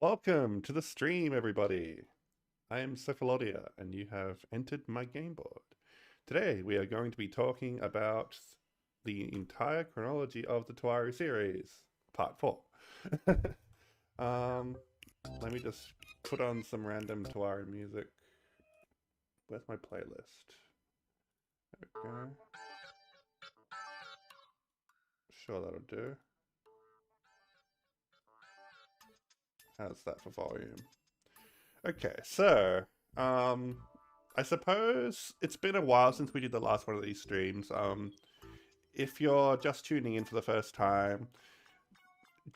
Welcome to the stream, everybody. I am Cephalodia, and you have entered my game board. Today, we are going to be talking about the entire chronology of the Toaru series, part 4. um, Let me just put on some random Toaru music. Where's my playlist? There we go. Sure, that'll do. How's that for volume? Okay, so um, I suppose it's been a while since we did the last one of these streams. If you're just tuning in for the first time,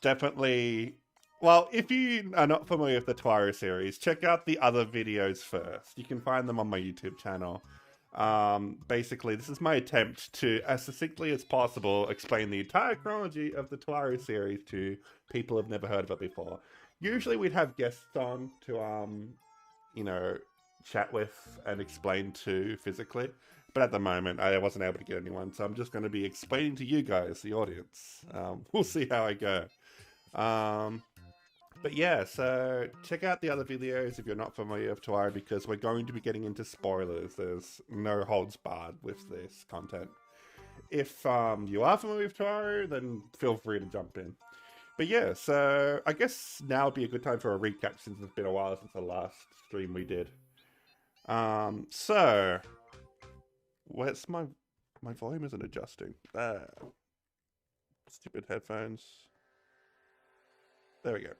definitely. Well, if you are not familiar with the Toaru series, check out the other videos first. You can find them on my YouTube channel. Basically, this is my attempt to, as succinctly as possible, explain the entire chronology of the Toaru series to people who've never heard of it before. Usually, we'd have guests on to, you know, chat with and explain to physically. But at the moment, I wasn't able to get anyone, so I'm just going to be explaining to you guys, the audience. We'll see how I go. Um, but yeah, so check out the other videos if you're not familiar with Toaru, because we're going to be getting into spoilers. There's no holds barred with this content. If you are familiar with Toaru, then feel free to jump in. But yeah, so I guess now would be a good time for a recap since it's been a while since the last stream we did. So where's my volume isn't adjusting. Stupid headphones. There we go.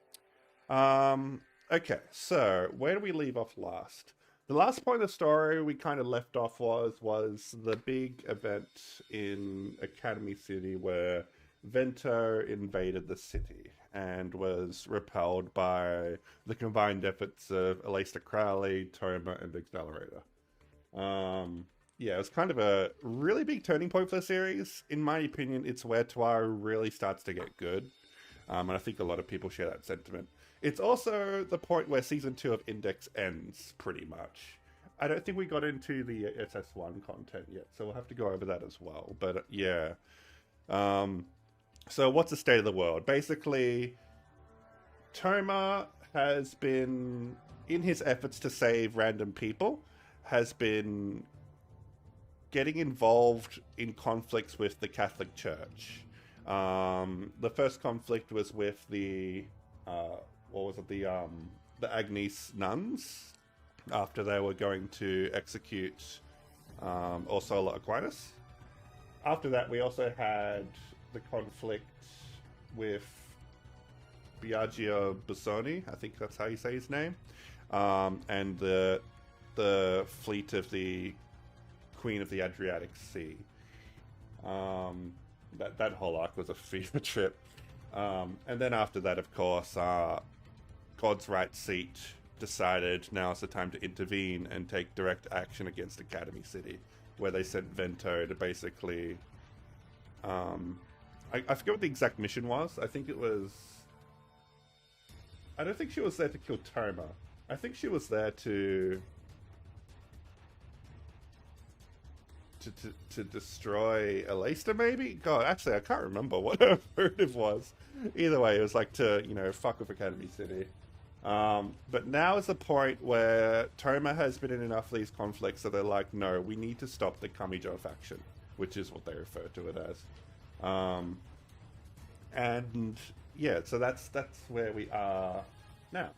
Okay, so where do we leave off last? The last point of the story we kind of left off was the big event in Academy City where Vento invaded the city and was repelled by the combined efforts of Aleister Crowley, Toma, and Accelerator. Yeah, it was kind of a really big turning point for the series. In my opinion, it's where Toaru really starts to get good. And I think a lot of people share that sentiment. It's also the point where season 2 of Index ends, pretty much. I don't think we got into the SS1 content yet, so we'll have to go over that as well. But yeah. So what's the state of the world? Basically, Toma has been, in his efforts to save random people, has been getting involved in conflicts with the Catholic Church. The first conflict was with the what was it, the Agnes nuns after they were going to execute Ursula Aquinas. After that, we also had the conflict with Biagio Busoni, I think that's how you say his name, and the fleet of the Queen of the Adriatic Sea. That whole arc was a fever trip. And then after that, of course, God's Right Seat decided now is the time to intervene and take direct action against Academy City, where they sent Vento to basically... I forget what the exact mission was. I think it was... I don't think she was there to kill Toma. I think she was there to destroy Aleister, maybe? God, actually, I can't remember what her motive was. Either way, it was like to, fuck with Academy City. But now is the point where Toma has been in enough of these conflicts that they're like, no, we need to stop the Kamijo faction, which is what they refer to it as. And yeah, so that's where we are now.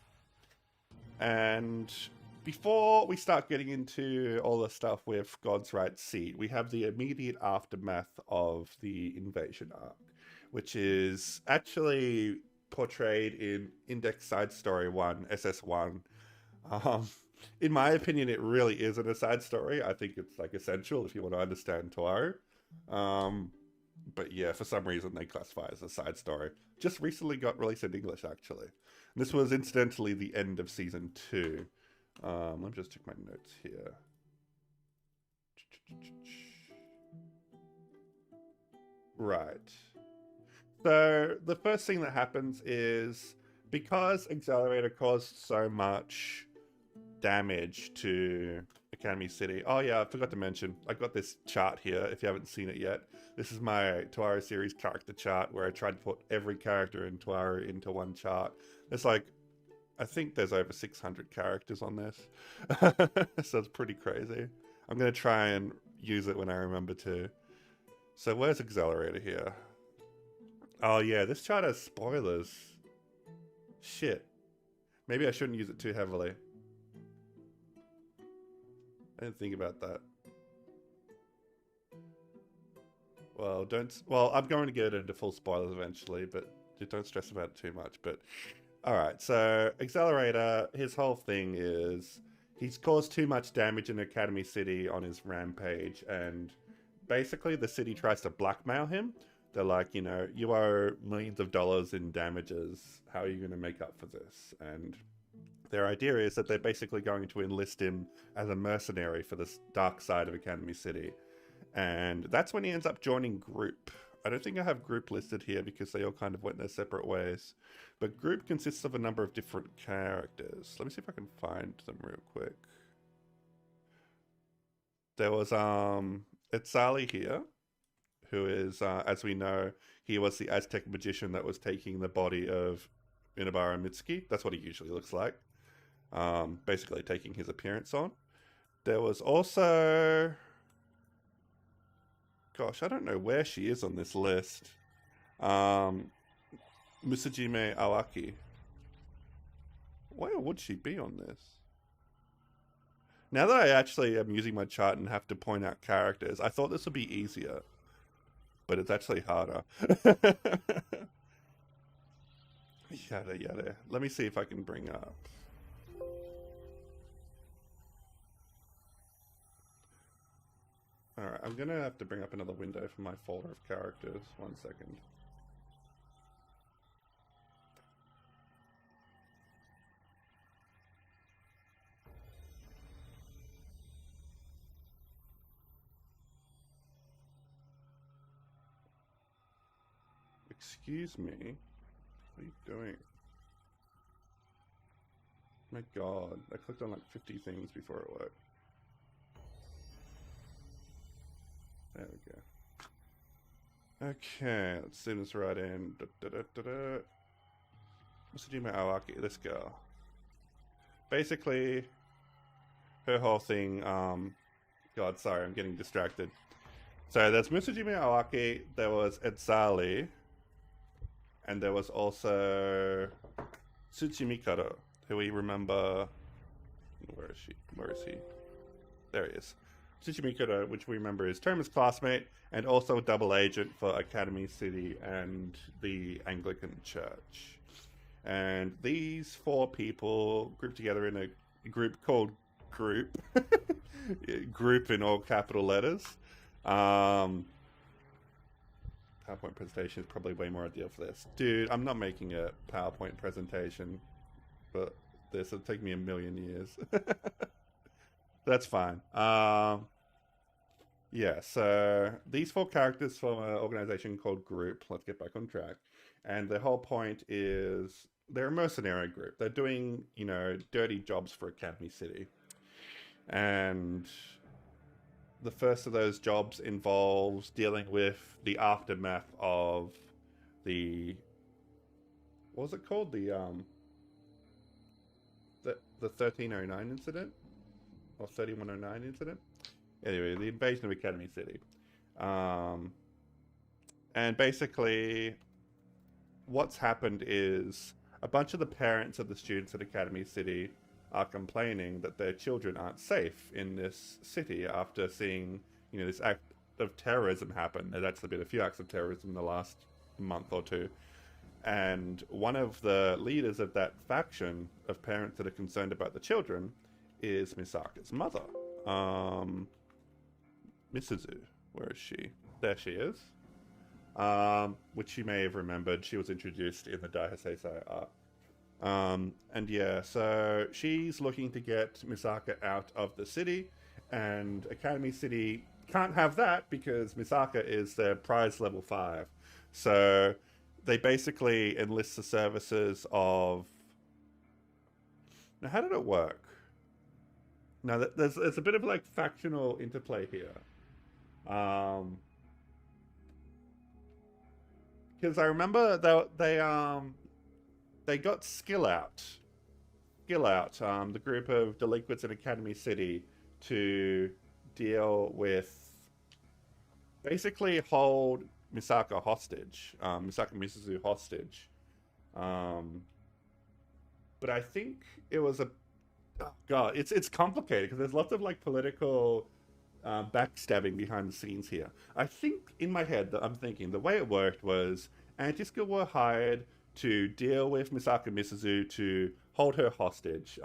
And before we start getting into all the stuff with God's Right Seat, we have the immediate aftermath of the invasion arc, which is actually portrayed in Index Side Story 1, SS1. In my opinion, it really isn't a side story. I think it's like essential if you want to understand Toaru. But yeah, for some reason they classify it as a side story. Just recently got released in English, actually. And this was incidentally the end of season 2. Let me just check my notes here. Right. So the first thing that happens is because Accelerator caused so much damage to Academy City. Oh yeah, I forgot to mention, I got this chart here if you haven't seen it yet. This is my Toaru series character chart where I tried to put every character in Toaru into one chart. There's like I think there's over 600 characters on this. So it's pretty crazy. I'm going to try and use it when I remember to. So where's Accelerator here? Oh yeah, this chart has spoilers. Shit. Maybe I shouldn't use it too heavily. I didn't think about that. Well, don't. Well, I'm going to get into full spoilers eventually, but don't stress about it too much. But all right, so Accelerator, his whole thing is he's caused too much damage in Academy City on his rampage, and basically the city tries to blackmail him. They're like, you know, you owe millions of dollars in damages. How are you going to make up for this? And their idea is that they're basically going to enlist him as a mercenary for this dark side of Academy City. And that's when he ends up joining Group. I don't think I have Group listed here because they all kind of went their separate ways. But Group consists of a number of different characters. Let me see if I can find them real quick. There was Itzali here, who is, as we know, he was the Aztec magician that was taking the body of Inabara Mitsuki. That's what he usually looks like. Basically taking his appearance on. There was also... Gosh, I don't know where she is on this list. Musajime Awaki. Where would she be on this? Now that I actually am using my chart and have to point out characters, I thought this would be easier. But it's actually harder. Yada yada. Let me see if I can bring up. Alright, I'm gonna have to bring up another window for my folder of characters. 1 second. Excuse me? What are you doing? My god, I clicked on like 50 things before it worked. There we go. Okay, let's zoom this right in. Musajime Awaki, this girl. Basically, her whole thing, God, sorry, I'm getting distracted. So there's Musajime Awaki, there was Itzali, and there was also Tsuchimikado, who we remember... Where is she? Where is he? There he is. Tsuchimikado, which we remember is Toma's classmate, and also a double agent for Academy City and the Anglican Church. And these 4 people grouped together in a group called Group. Group in all capital letters. PowerPoint presentation is probably way more ideal for this. Dude, I'm not making a PowerPoint presentation, but this will take me a million years. That's fine. Yeah, so these 4 characters from an organization called Group. Let's get back on track. And the whole point is they're a mercenary group. They're doing, you know, dirty jobs for Academy City. And the first of those jobs involves dealing with the aftermath of the... What was it called? The 1309 incident? Or 3109 incident? Anyway, the invasion of Academy City. And basically, what's happened is a bunch of the parents of the students at Academy City are complaining that their children aren't safe in this city after seeing, you know, this act of terrorism happen. There's actually been a few acts of terrorism in the last month or two. And one of the leaders of that faction of parents that are concerned about the children is Misaka's mother. Misuzu, where is she? There she is. Which you may have remembered. She was introduced in the Daihaseisai arc. And yeah, so she's looking to get Misaka out of the city, and Academy City can't have that because Misaka is their prize level 5. So they basically enlist the services of... Now, how did it work? Now, there's a bit of like factional interplay here. Because I remember they got Skill out Skill Out, the group of delinquents in Academy City, to deal with basically hold Misaka hostage, Misaka Misuzu hostage. Um, but I think it was a oh god, it's complicated because there's lots of like political backstabbing behind the scenes here. I think in my head that I'm thinking the way it worked was Antiskill were hired to deal with Misaka Misuzu to hold her hostage,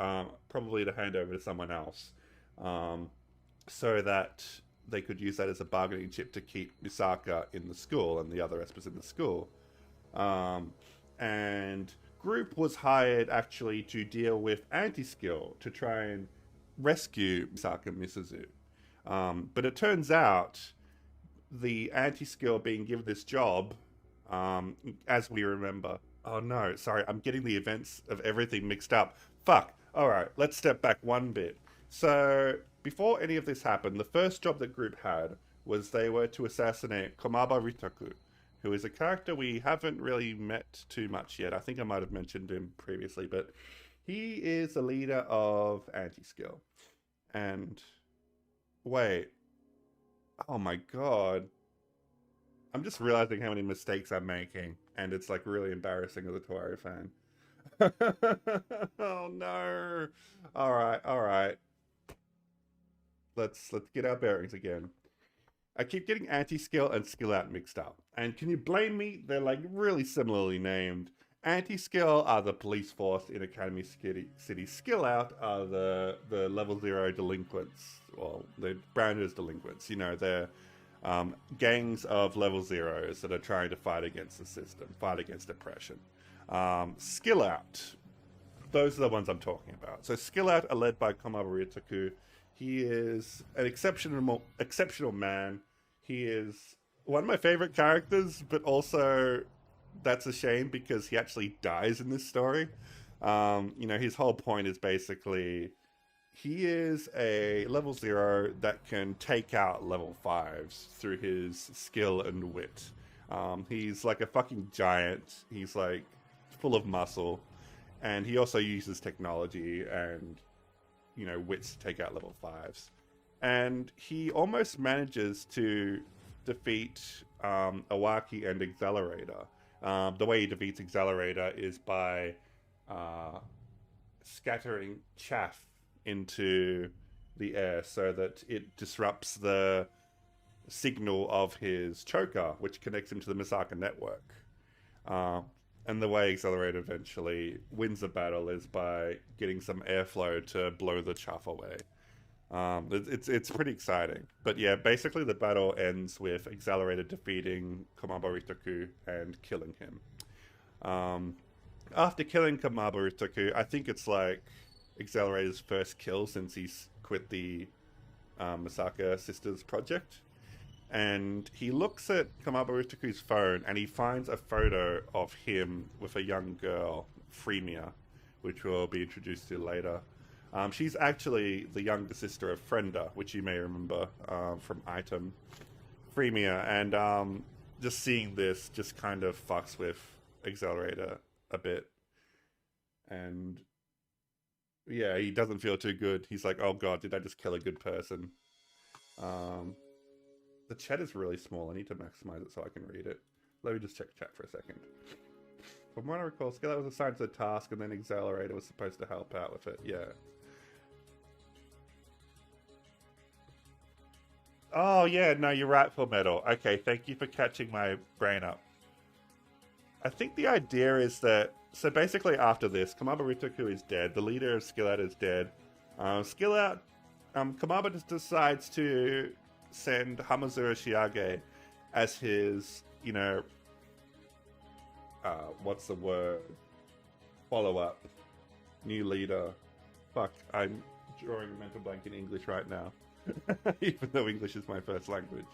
probably to hand over to someone else, um, so that they could use that as a bargaining chip to keep Misaka in the school and the other espers in the school. Um, and Group was hired actually to deal with Anti-Skill to try and rescue Misaka Misuzu. But it turns out the Anti-Skill being given this job, as we remember. Oh no, sorry, I'm getting the events of everything mixed up. Fuck. Alright, let's step back one bit. So, before any of this happened, the first job that Group had was they were to assassinate Komaba Ritaku, who is a character we haven't really met too much yet. I think I might have mentioned him previously, but he is the leader of Anti-Skill. And wait, oh my god. I'm just realizing how many mistakes I'm making, and it's like really embarrassing as a Toaru fan. Oh no. All right. Let's get our bearings again. I keep getting Anti-Skill and Skill Out mixed up. And can you blame me? They're like really similarly named. Anti-Skill are the police force in Academy City. Skill Out are the level 0 delinquents. Well, they're branded as delinquents. You know, they're gangs of level 0s that are trying to fight against the system, fight against oppression. Skill Out, those are the ones I'm talking about. So Skill Out are led by Komaba Ritaku. He is an exceptional man. He is one of my favorite characters, but also that's a shame because he actually dies in this story. You know, his whole point is basically he is a level 0 that can take out level 5s through his skill and wit. He's like a fucking giant. He's like full of muscle, and he also uses technology and, you know, wits to take out level 5s. And he almost manages to defeat Awaki and Accelerator. The way he defeats Accelerator is by scattering chaff into the air so that it disrupts the signal of his choker, which connects him to the Misaka network. And the way Accelerator eventually wins the battle is by getting some airflow to blow the chaff away. It's pretty exciting. But yeah, basically the battle ends with Accelerator defeating Komaba Ritaku and killing him. After killing Komaba Ritaku, I think it's like Accelerator's first kill since he's quit the Misaka Sisters project. And he looks at Komaba Ritaku's phone and he finds a photo of him with a young girl, Freemia, which we'll be introduced to later. She's actually the younger sister of Frenda, which you may remember from Item. Freemia, and just seeing this just kind of fucks with Accelerator a bit. And yeah, he doesn't feel too good. He's like, oh god, did I just kill a good person? The chat is really small. I need to maximize it so I can read it. Let me just check chat for a second. From what I recall, Skillet was assigned to the task and then Accelerator was supposed to help out with it. Yeah. Oh, yeah, no, you're right, Full Metal. Okay, thank you for catching my brain up. I think the idea is that... So basically after this, Komaba Ritaku is dead. The leader of Skill Out is dead. Skill Out... Komaba just decides to send Hamazura Shiage as his, you know... what's the word? Follow-up. New leader. Fuck, I'm drawing a mental blank in English right now. Even though English is my first language.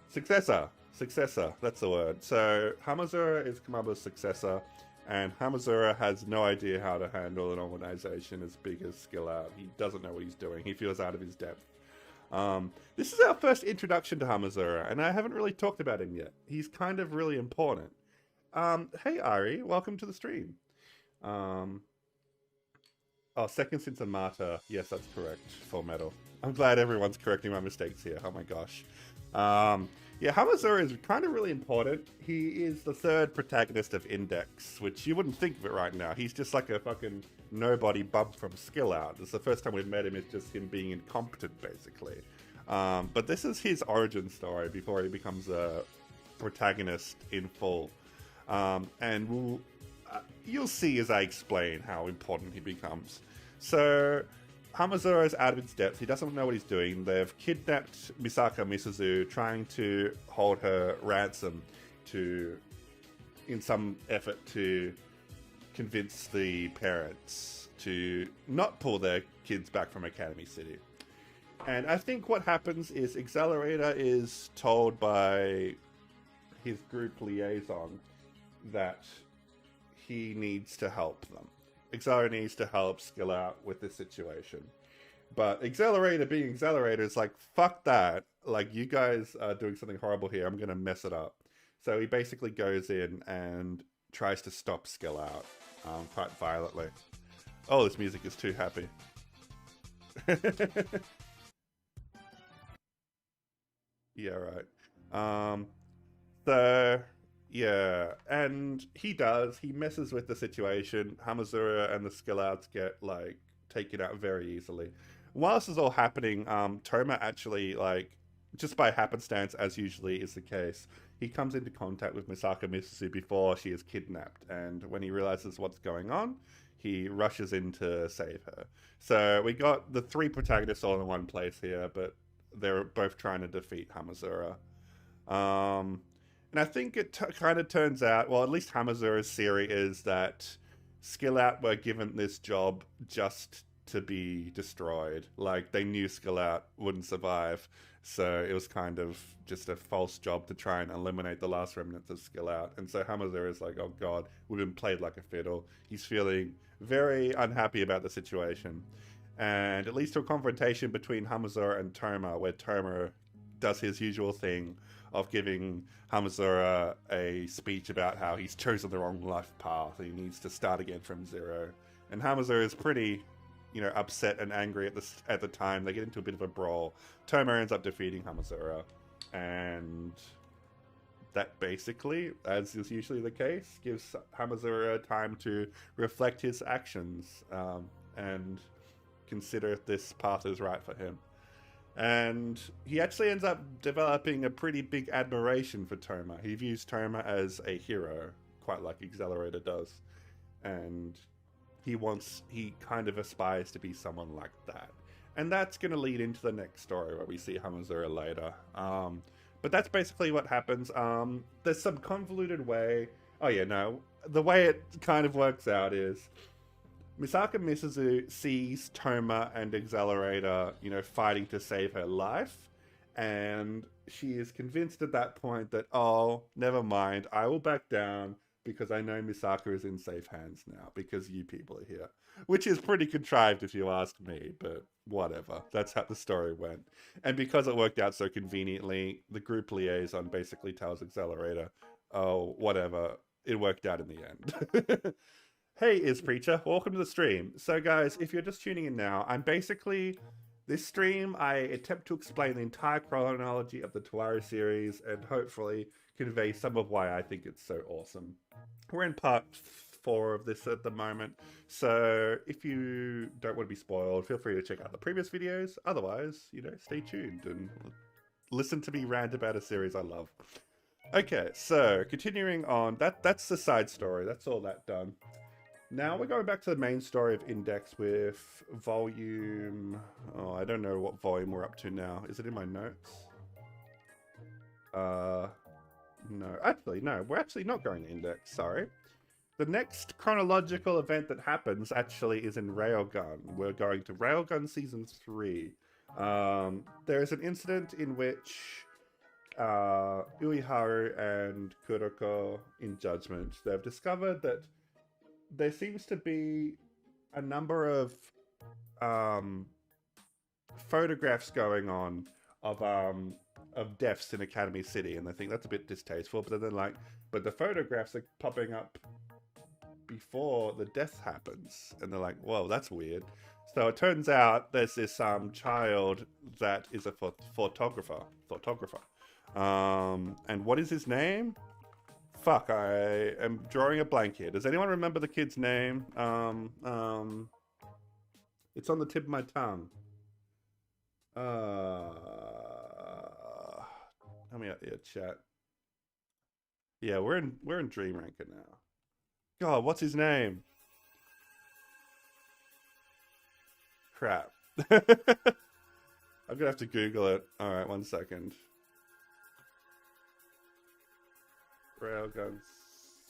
Successor, that's the word. So Hamazura is Komaba's successor, and Hamazura has no idea how to handle an organization as big as Skill Out. He doesn't know what he's doing. He feels out of his depth. This is our first introduction to Hamazura, and I haven't really talked about him yet. He's kind of really important. Hey Ari, welcome to the stream. Oh, second since Amata. Yes, that's correct. Full metal. I'm glad everyone's correcting my mistakes here. Oh my gosh. Um, yeah, Hamazura is kind of really important. He is the third protagonist of Index, which you wouldn't think of it right now. He's just like a fucking nobody bump from Skill Out. It's the first time we've met him. It's just him being incompetent, basically. But this is his origin story before he becomes a protagonist in full. And you'll see as I explain how important he becomes. So, Hamazura is out of his depth. He doesn't know what he's doing. They've kidnapped Misaka Misuzu, trying to hold her ransom in some effort to convince the parents to not pull their kids back from Academy City. And I think what happens is Accelerator is told by his group liaison that he needs to help them. Accelerator needs to help Skill Out with this situation. But Accelerator being Accelerator is like, fuck that. Like, you guys are doing something horrible here. I'm going to mess it up. So he basically goes in and tries to stop Skill Out quite violently. Oh, this music is too happy. Yeah, right. So, yeah, and he does. He messes with the situation. Hamazura and the Skill Outs get, like, taken out very easily. While this is all happening, Toma actually, like, just by happenstance, as usually is the case, he comes into contact with Misaka Misuzu before she is kidnapped. And when he realizes what's going on, he rushes in to save her. So we got the three protagonists all in one place here, but they're both trying to defeat Hamazura. And I think it kind of turns out, well, at least Hamazura's theory is that Skill Out were given this job just to be destroyed. Like, they knew Skill Out wouldn't survive, so it was kind of just a false job to try and eliminate the last remnants of Skill Out. And so Hamazura is like, oh god, we've been played like a fiddle. He's feeling very unhappy about the situation. And it leads to a confrontation between Hamazura and Toma, where Toma does his usual thing of giving Hamazura a speech about how he's chosen the wrong life path and he needs to start again from zero. And Hamazura is pretty, upset and angry at the time. They get into a bit of a brawl. Toma ends up defeating Hamazura, and that basically, as is usually the case, gives Hamazura time to reflect his actions and consider if this path is right for him. And he actually ends up developing a pretty big admiration for Toma. He views Toma as a hero, quite like Accelerator does. And he kind of aspires to be someone like that. And that's going to lead into the next story where we see Hamazura later. But that's basically what happens. There's some convoluted way. Oh yeah, no. The way it kind of works out is Misaka Misuzu sees Toma and Accelerator, fighting to save her life. And she is convinced at that point that, oh, never mind, I will back down because I know Misaka is in safe hands now because you people are here. Which is pretty contrived if you ask me, but whatever. That's how the story went. And because it worked out so conveniently, the group liaison basically tells Accelerator, oh, whatever, it worked out in the end. Hey, Is Preacher, welcome to the stream. So guys, if you're just tuning in now, this stream, I attempt to explain the entire chronology of the Toaru series and hopefully convey some of why I think it's so awesome. We're in part 4 of this at the moment, so if you don't want to be spoiled, feel free to check out the previous videos. Otherwise, stay tuned and listen to me rant about a series I love. Okay, so continuing on, that's the side story. That's all that done. Now we're going back to the main story of Index with volume... Oh, I don't know what volume we're up to now. Is it in my notes? No. Actually, no. We're actually not going to Index, sorry. The next chronological event that happens actually is in Railgun. We're going to Railgun Season 3. There is an incident in which Uiharu and Kuroko, in judgment, they've discovered that there seems to be a number of photographs going on of deaths in Academy City, and they think that's a bit distasteful. But then they're like, but the photographs are popping up before the death happens. And they're like, whoa, that's weird. So it turns out there's this child that is a photographer. And what is his name? Fuck, I am drawing a blank here. Does anyone remember the kid's name? It's on the tip of my tongue. Help me out here, chat. Yeah, we're in Dream Ranker now. God, what's his name? Crap. I'm gonna have to Google it. Alright, 1 second. Railgun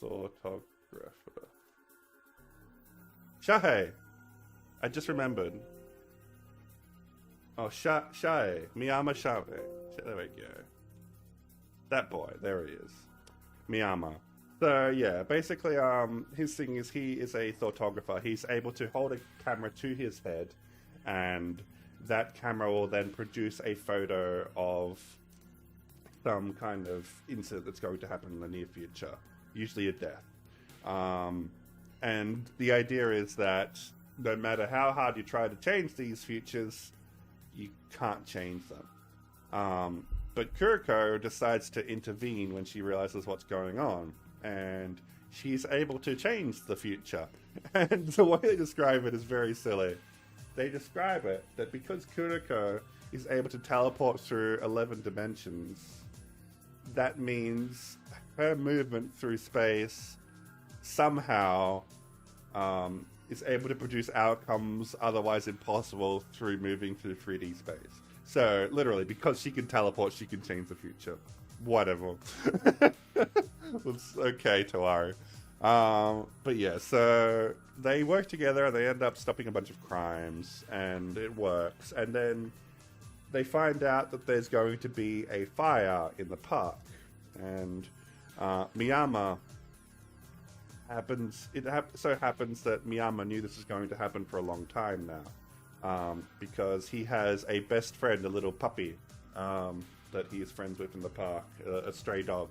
photographer. Shahei! I just remembered. Oh, Shahei. Miyama Shahei. There we go. That boy. There he is. Miyama. So, yeah, basically, his thing is he is a photographer. He's able to hold a camera to his head, and that camera will then produce a photo of some kind of incident that's going to happen in the near future, usually a death. And the idea is that no matter how hard you try to change these futures, you can't change them. But Kuriko decides to intervene when she realizes what's going on, and she's able to change the future. And the way they describe it is very silly. They describe it that because Kuriko is able to teleport through 11 dimensions, that means her movement through space somehow is able to produce outcomes otherwise impossible through moving through 3D space. So, literally, because she can teleport, she can change the future. Whatever. It's okay, Toaru. But yeah, so they work together and they end up stopping a bunch of crimes, and it works. And then they find out that there's going to be a fire in the park, and Miyama happens. So happens that Miyama knew this was going to happen for a long time now, because he has a best friend, a little puppy, that he is friends with in the park, a stray dog,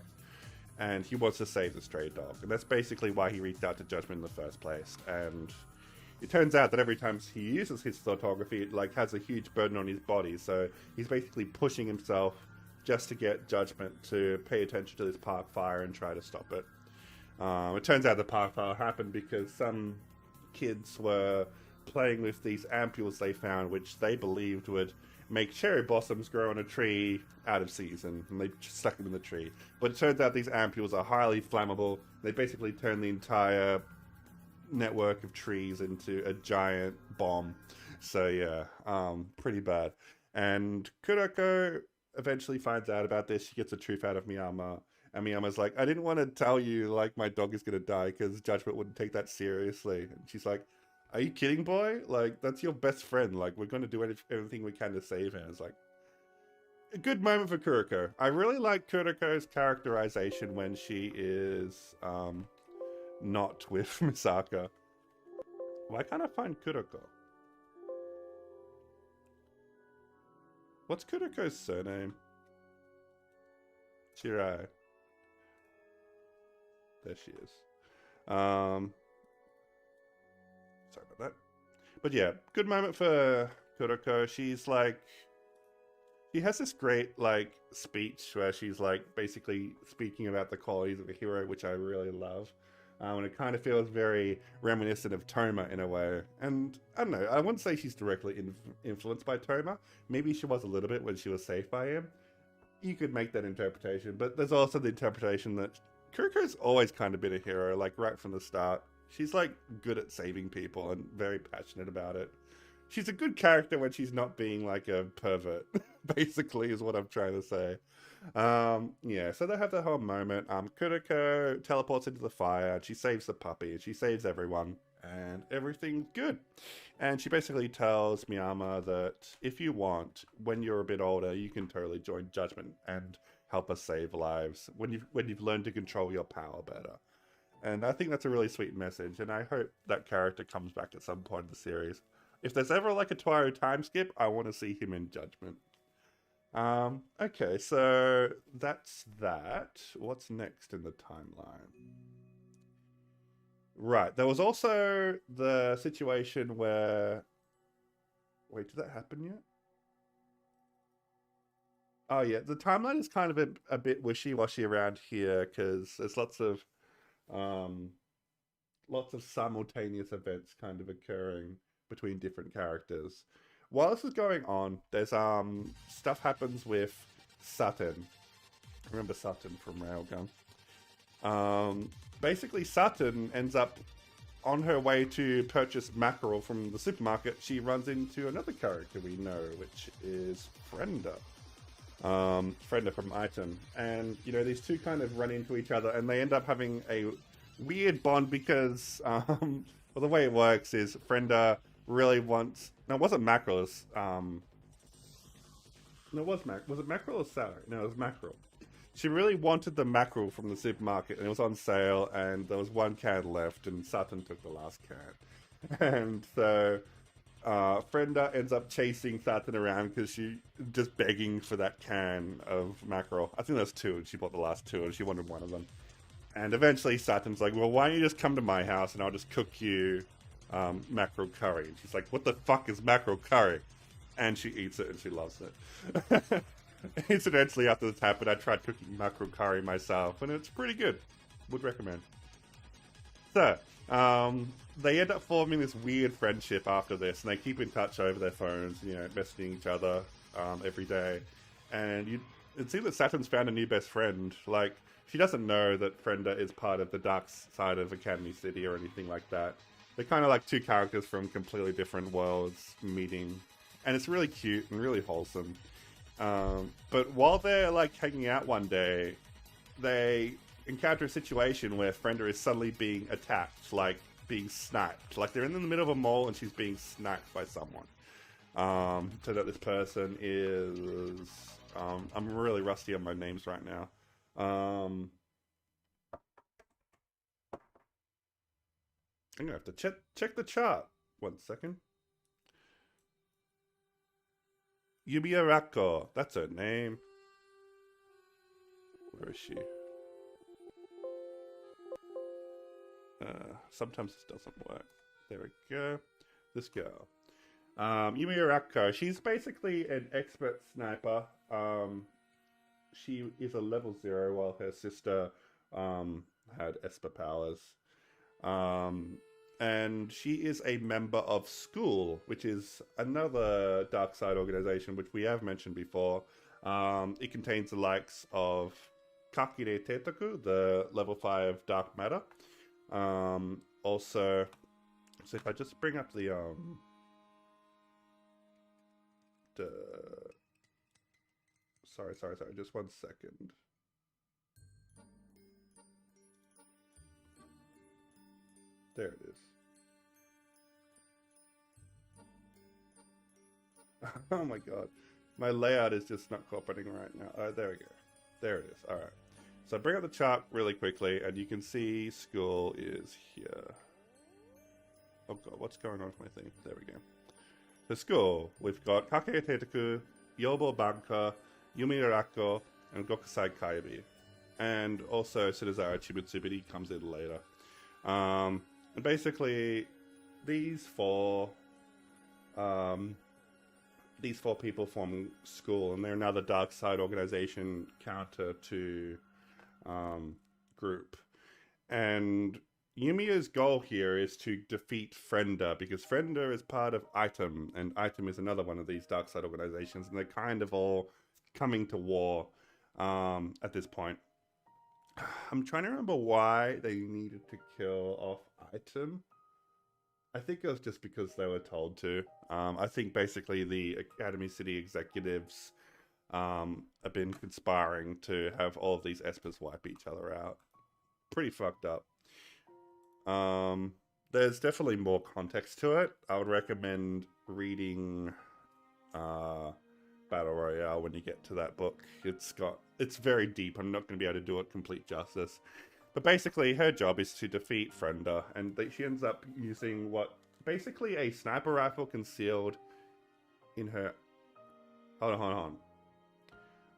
and he wants to save the stray dog, and that's basically why he reached out to Judgment in the first place. And it turns out that every time he uses his photography, it has a huge burden on his body, so he's basically pushing himself just to get Judgment to pay attention to this park fire and try to stop it. It turns out the park fire happened because some kids were playing with these ampules they found, which they believed would make cherry blossoms grow on a tree out of season, and they just stuck them in the tree. But it turns out these ampules are highly flammable. They basically turn the entire network of trees into a giant bomb. So yeah, pretty bad. And Kuroko eventually finds out about this. She gets the truth out of Miyama, and Miyama's like, I didn't want to tell you, my dog is gonna die, because Judgment wouldn't take that seriously. And she's like, are you kidding, boy? That's your best friend. We're going to do everything we can to save him. It's a good moment for Kuriko. I really like Kuriko's characterization when she is not with Misaka. Why can't I find Kuriko? What's Kuriko's surname? Shirai. There she is. Sorry about that. But yeah, good moment for Kuroko. She's she has this great speech where she's basically speaking about the qualities of a hero, which I really love. And it kind of feels very reminiscent of Toma in a way. And I don't know, I wouldn't say she's directly influenced by Toma. Maybe she was a little bit when she was saved by him. You could make that interpretation, but there's also the interpretation that Kuriko's always kind of been a hero, right from the start. She's good at saving people and very passionate about it. She's a good character when she's not being a pervert, basically, is what I'm trying to say. Yeah, so they have the whole moment. Kuriko teleports into the fire, and she saves the puppy, and she saves everyone, and everything's good. And she basically tells Miyama that if you want, when you're a bit older, you can totally join Judgment and help us save lives when you've learned to control your power better. And I think that's a really sweet message, and I hope that character comes back at some point in the series. If there's ever a Toaru time skip, I want to see him in Judgment. Okay, so that's that. What's next in the timeline? Right. There was also the situation where. Wait, did that happen yet? Oh yeah, the timeline is kind of a bit wishy-washy around here because there's um, lots of simultaneous events kind of occurring between different characters. While this is going on, there's stuff happens with Sutton. Remember Sutton from Railgun? Basically, Sutton ends up on her way to purchase mackerel from the supermarket. She runs into another character we know, which is Frenda. Frenda from Item. And, you know, these two kind of run into each other and they end up having a weird bond because, well, the way it works is Frenda really wants. No, it wasn't mackerel. It was, no, it was was it mackerel or celery? No, it was mackerel. She really wanted the mackerel from the supermarket, and it was on sale, and there was one can left, and Sutton took the last can. And so Frenda ends up chasing Sutton around because she just begging for that can of mackerel. I think there's two, and she bought the last two, and she wanted one of them. And eventually Sutton's like, well, why don't you just come to my house, and I'll just cook you mackerel curry. And she's like, what the fuck is mackerel curry? And she eats it, and she loves it. Incidentally, after this happened, I tried cooking mackerel curry myself, and it's pretty good. Would recommend. So, they end up forming this weird friendship after this, and they keep in touch over their phones, you know, messaging each other every day. And it seems that Saturn's found a new best friend. Like, she doesn't know that Frenda is part of the dark side of Academy City or anything like that. They're kind of like two characters from completely different worlds meeting, and it's really cute and really wholesome. But while they're like hanging out one day, they encounter a situation where Frenda is suddenly being attacked, like being sniped. Like they're in the middle of a mall and she's being sniped by someone. So that this person is, I'm really rusty on my names right now. I'm gonna have to check the chart. 1 second. Yumiya Rako, that's her name. Where is she? Sometimes this doesn't work. There we go. This girl. Yumiya Rako, she's basically an expert sniper. She is a level 0 while her sister had Esper powers. And she is a member of School, which is another dark side organization, which we have mentioned before. It contains the likes of Kakire Teitoku, the level 5 dark matter. Also, so if I just bring up the sorry, just 1 second. There it is. Oh my god. My layout is just not cooperating right now. Alright, there we go. There it is. Alright. So I bring up the chart really quickly, and you can see School is here. Oh god, what's going on with my thing? There we go. The School, we've got Kakei Teitoku, Yobo Banka, Yumi Arako, and Gokusai Kaibi. And also Sunazara Chibutsu, but he comes in later. And basically, these four people form School, and they're another dark side organization counter to Group. And Yumiya's goal here is to defeat Frenda, because Frenda is part of Item, and Item is another one of these dark side organizations, and they're kind of all coming to war at this point. I'm trying to remember why they needed to kill off Item. I think it was just because they were told to. I think basically the Academy City executives have been conspiring to have all of these Espers wipe each other out. Pretty fucked up. There's definitely more context to it. I would recommend reading Battle Royale when you get to that book. It's very deep. I'm not going to be able to do it complete justice. But basically, her job is to defeat Frenda, and she ends up using basically a sniper rifle concealed in her. Hold on.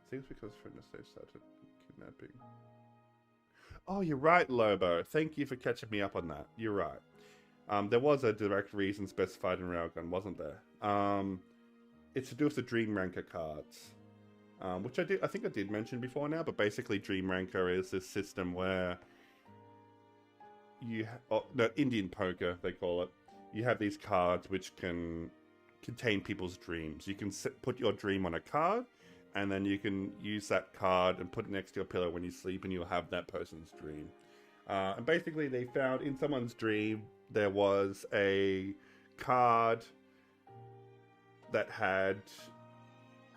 Seems because Frenda started kidnapping. Oh, you're right, Lobo. Thank you for catching me up on that. You're right. There was a direct reason specified in Railgun, wasn't there? It's to do with the Dream Ranker cards, which I think I did mention before now. But basically, Dream Ranker is this system where no, Indian poker they call it. You have these cards which can contain people's dreams. You can put your dream on a card, and then you can use that card and put it next to your pillow when you sleep, and you'll have that person's dream. And basically, they found in someone's dream there was a card that had,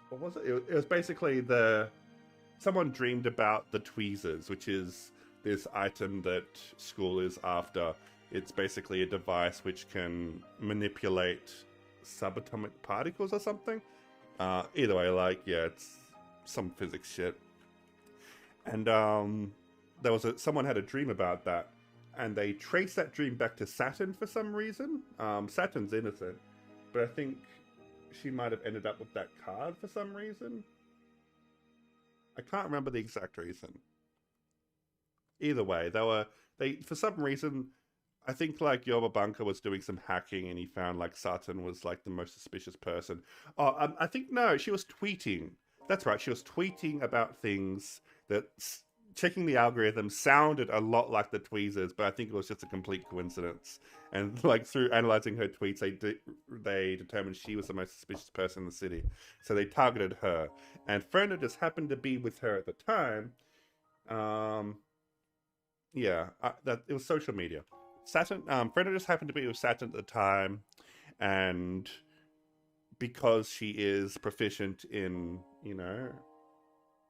what was it? It was basically someone dreamed about the tweezers, which is this item that school is after. It's basically a device which can manipulate subatomic particles or something. Either way, like, yeah, it's some physics shit. And there was someone had a dream about that, and they traced that dream back to Saturn for some reason. Saturn's innocent, but I think she might have ended up with that card for some reason. I can't remember the exact reason. Either way, they for some reason, I think like Yobabanka was doing some hacking and he found like Saturn was like the most suspicious person. Oh, I think no, she was tweeting. That's right, she was tweeting about things that checking the algorithm sounded a lot like the tweezers, but I think it was just a complete coincidence. And like through analyzing her tweets, they determined she was the most suspicious person in the city, so they targeted her. And Frenda just happened to be with her at the time. Yeah, that it was social media. Saturn, Frenda just happened to be with Saturn at the time, and because she is proficient in,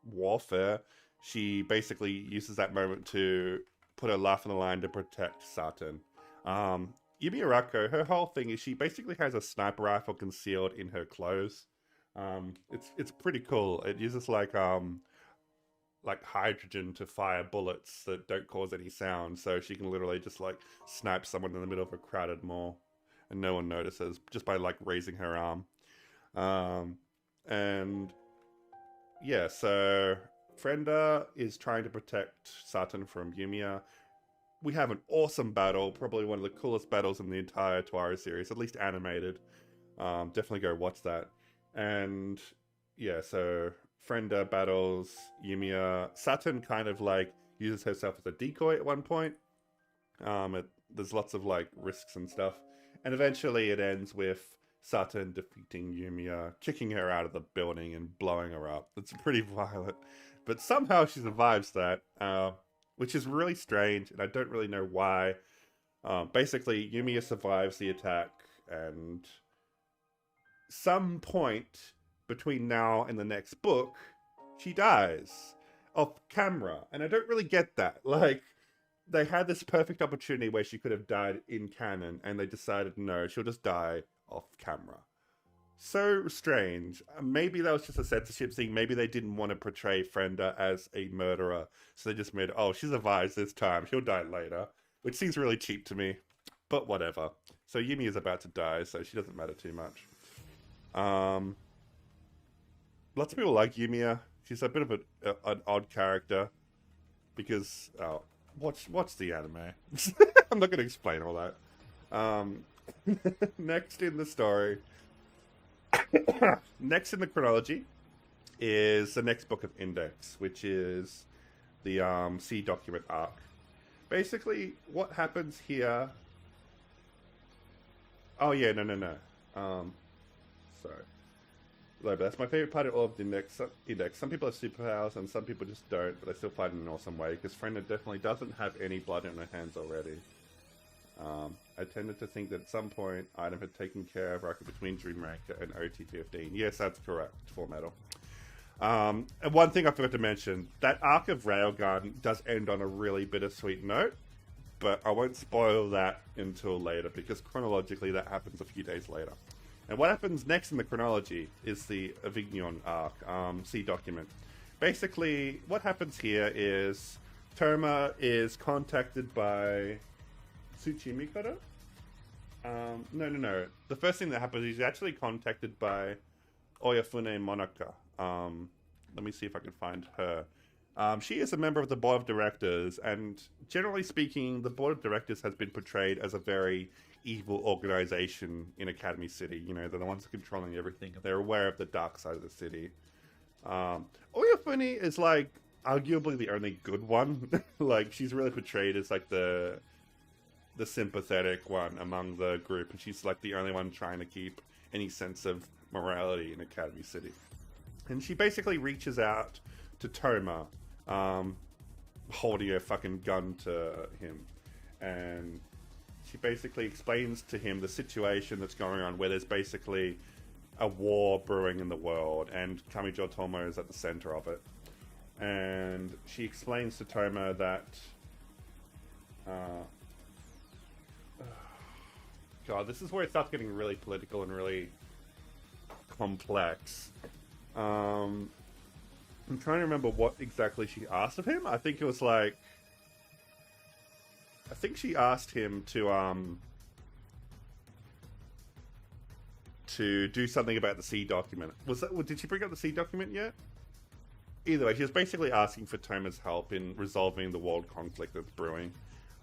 warfare, she basically uses that moment to put her life on the line to protect Saturn. Yumi Arako, her whole thing is she basically has a sniper rifle concealed in her clothes. It's pretty cool. It uses like hydrogen to fire bullets that don't cause any sound, so she can literally just like snipe someone in the middle of a crowded mall, and no one notices just by like raising her arm. And yeah, so Frenda is trying to protect Saturn from Yumiya. We have an awesome battle, probably one of the coolest battles in the entire Toaru series, at least animated. Definitely go watch that. And yeah, so Frenda battles Yumiya. Saturn kind of like uses herself as a decoy at one point. There's lots of like risks and stuff. And eventually it ends with Saturn defeating Yumiya, kicking her out of the building and blowing her up. It's pretty violent. But somehow she survives that, which is really strange, and I don't really know why. Basically, Yumiya survives the attack, and some point between now and the next book, she dies off camera, and I don't really get that. Like, they had this perfect opportunity where she could have died in canon, and they decided no, she'll just die off camera. So strange. Maybe that was just a censorship thing. Maybe they didn't want to portray Frenda as a murderer, so they just made, oh, she survives this time, she'll die later, which seems really cheap to me, but whatever. So Yumi is about to die, so she doesn't matter too much. Lots of people like Yumiya. She's a bit of an odd character because watch the anime. I'm not going to explain all that. Next in the story, next in the chronology is the next book of Index, which is the C document arc. Basically, what happens here? Oh yeah, no. Sorry. But that's my favorite part of all of the Index. Some people have superpowers and some people just don't, but I still fight in an awesome way because Frenda definitely doesn't have any blood in her hands already. I tended to think that at some point Item had taken care of Rocket between Dream Ranker and OT-15. Yes, that's correct, Full Metal. And one thing I forgot to mention, that arc of Railgun does end on a really bittersweet note, but I won't spoil that until later because chronologically that happens a few days later. And what happens next in the chronology is the Avignon arc, C document. Basically, what happens here is Terma is contacted by Tsuchimikado? No. The first thing that happens is he's actually contacted by Oyafune Monaka. Let me see if I can find her She is a member of the board of directors, and generally speaking, the board of directors has been portrayed as a very evil organization in Academy City. You know, they're the ones controlling everything. They're aware of the dark side of the city. Oyafune is like arguably the only good one. Like she's really portrayed as like the sympathetic one among the group, and she's like the only one trying to keep any sense of morality in Academy City. And she basically reaches out to Toma, holding a fucking gun to him, and she basically explains to him the situation that's going on, where there's basically a war brewing in the world, and Kamijo Toma is at the center of it. And she explains to Toma that God, this is where it starts getting really political and really complex. I'm trying to remember what exactly she asked of him. I think it was like, I think she asked him to do something about the C document. Was that? Did she bring up the C document yet? Either way, she was basically asking for Toma's help in resolving the world conflict that's brewing.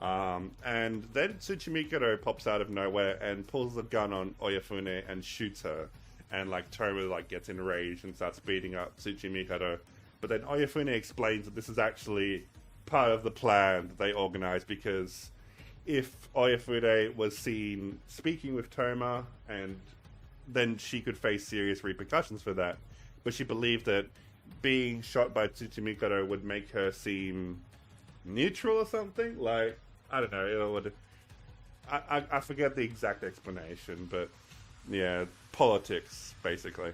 And then Tsuchimikado pops out of nowhere and pulls the gun on Oyafune and shoots her. And like Toma like gets enraged and starts beating up Tsuchimikado. But then Oyafune explains that this is actually part of the plan that they organized, because if Oyafune was seen speaking with Toma, and then she could face serious repercussions for that. But she believed that being shot by Tsuchimikado would make her seem neutral or something. Like, I don't know, it would... I forget the exact explanation, but yeah, politics, basically.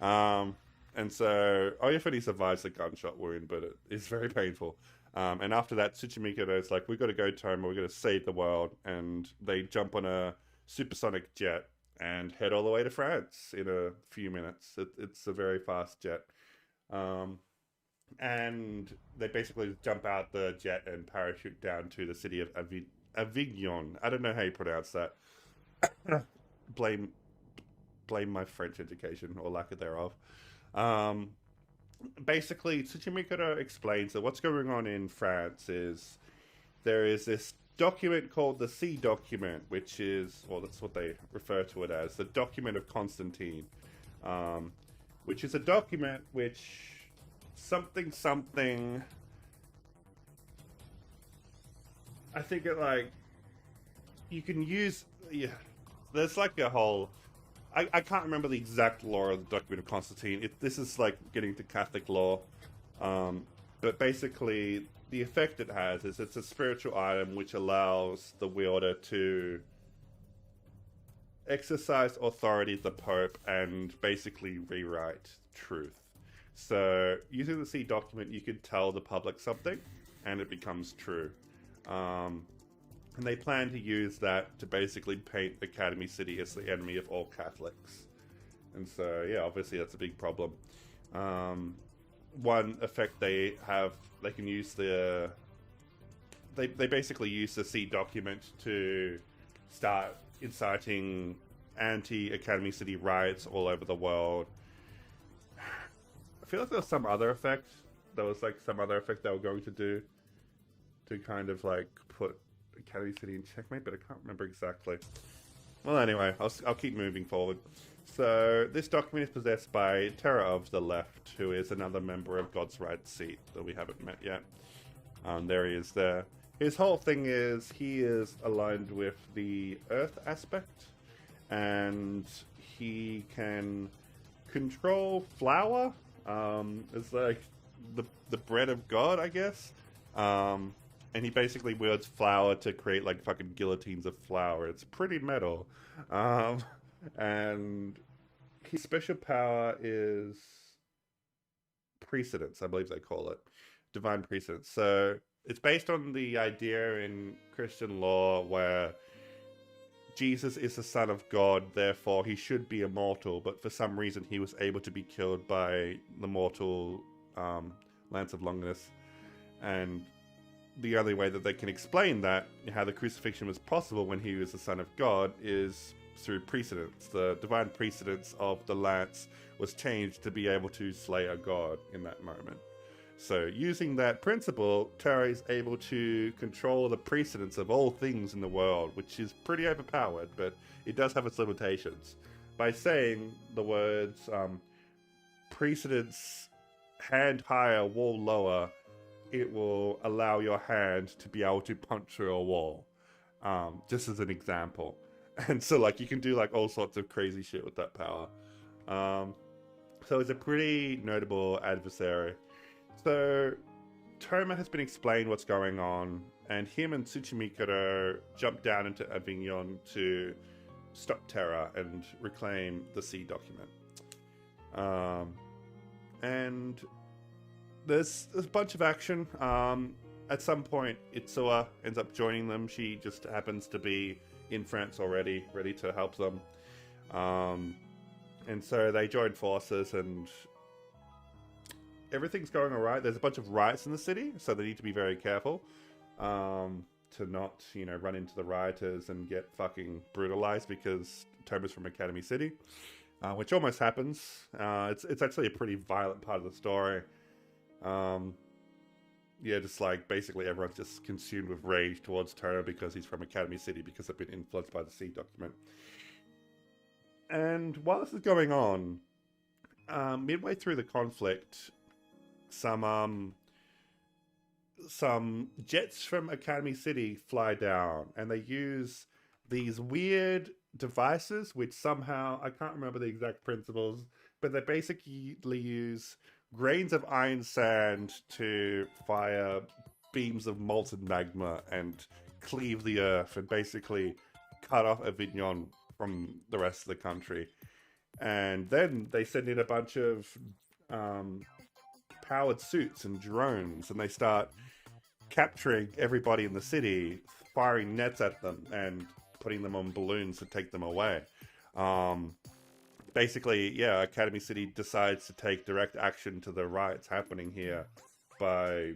And so Oyafune survives the gunshot wound, but it is very painful. And after that, Tsuchimikado is like, we've got to go, Toma, we've got to save the world. And they jump on a supersonic jet and head all the way to France in a few minutes. It's a very fast jet. And they basically jump out the jet and parachute down to the city of Avignon. I don't know how you pronounce that. blame my French education, or lack of thereof. Basically, Tsuchimikado explains that what's going on in France is there is this document called the C document, which is, well, that's what they refer to it as, the document of Constantine, which is a document which something, I think it like, you can use, yeah, there's like a whole, I can't remember the exact law of the document of Constantine. This is like getting to Catholic law, but basically the effect it has is it's a spiritual item which allows the wielder to exercise authority of the Pope and basically rewrite truth. So using the C document, you could tell the public something and it becomes true. And they plan to use that to basically paint Academy City as the enemy of all Catholics. And so, yeah, obviously that's a big problem. One effect they have, they can use the... They basically use the C document to start inciting anti-Academy City riots all over the world. I feel like there was some other effect. There was like some other effect they were going to do to kind of like put Academy City in checkmate, but I can't remember exactly. Well, anyway, I'll keep moving forward. So this document is possessed by Terra of the Left, who is another member of God's Right Seat that we haven't met yet. There he is there. His whole thing is he is aligned with the Earth aspect, and he can control flour. It's like the bread of God, I guess. And he basically wields flour to create like fucking guillotines of flour. It's pretty metal. And his special power is precedence, I believe they call it. Divine precedence. So it's based on the idea in Christian law where Jesus is the Son of God, therefore he should be immortal, but for some reason he was able to be killed by the mortal Lance of Longinus. And the only way that they can explain that, how the crucifixion was possible when he was the Son of God, is through precedence. The divine precedence of the lance was changed to be able to slay a god in that moment. So, using that principle, Terra is able to control the precedence of all things in the world, which is pretty overpowered, but it does have its limitations. By saying the words precedence hand higher, wall lower, it will allow your hand to be able to punch through a wall. Just as an example. And so, like, you can do like all sorts of crazy shit with that power. Um, so it's a pretty notable adversary. So Toma has been explained what's going on, and him and Tsuchimikado jump down into Avignon to stop Terra and reclaim the C document. And there's a bunch of action. At some point, Itsuwa ends up joining them. She just happens to be in France already, ready to help them. And so they join forces, and everything's going alright. There's a bunch of riots in the city, so they need to be very careful to not, run into the rioters and get fucking brutalized because Toma's from Academy City, which almost happens. It's actually a pretty violent part of the story. Just like basically everyone's just consumed with rage towards Toru because he's from Academy City because they've been influenced by the C document. And while this is going on, midway through the conflict, some jets from Academy City fly down, and they use these weird devices which somehow, I can't remember the exact principles, but they basically use grains of iron sand to fire beams of molten magma and cleave the earth and basically cut off Avignon from the rest of the country. And then they send in a bunch of powered suits and drones, and they start capturing everybody in the city, firing nets at them and putting them on balloons to take them away. Basically, Academy City decides to take direct action to the riots happening here by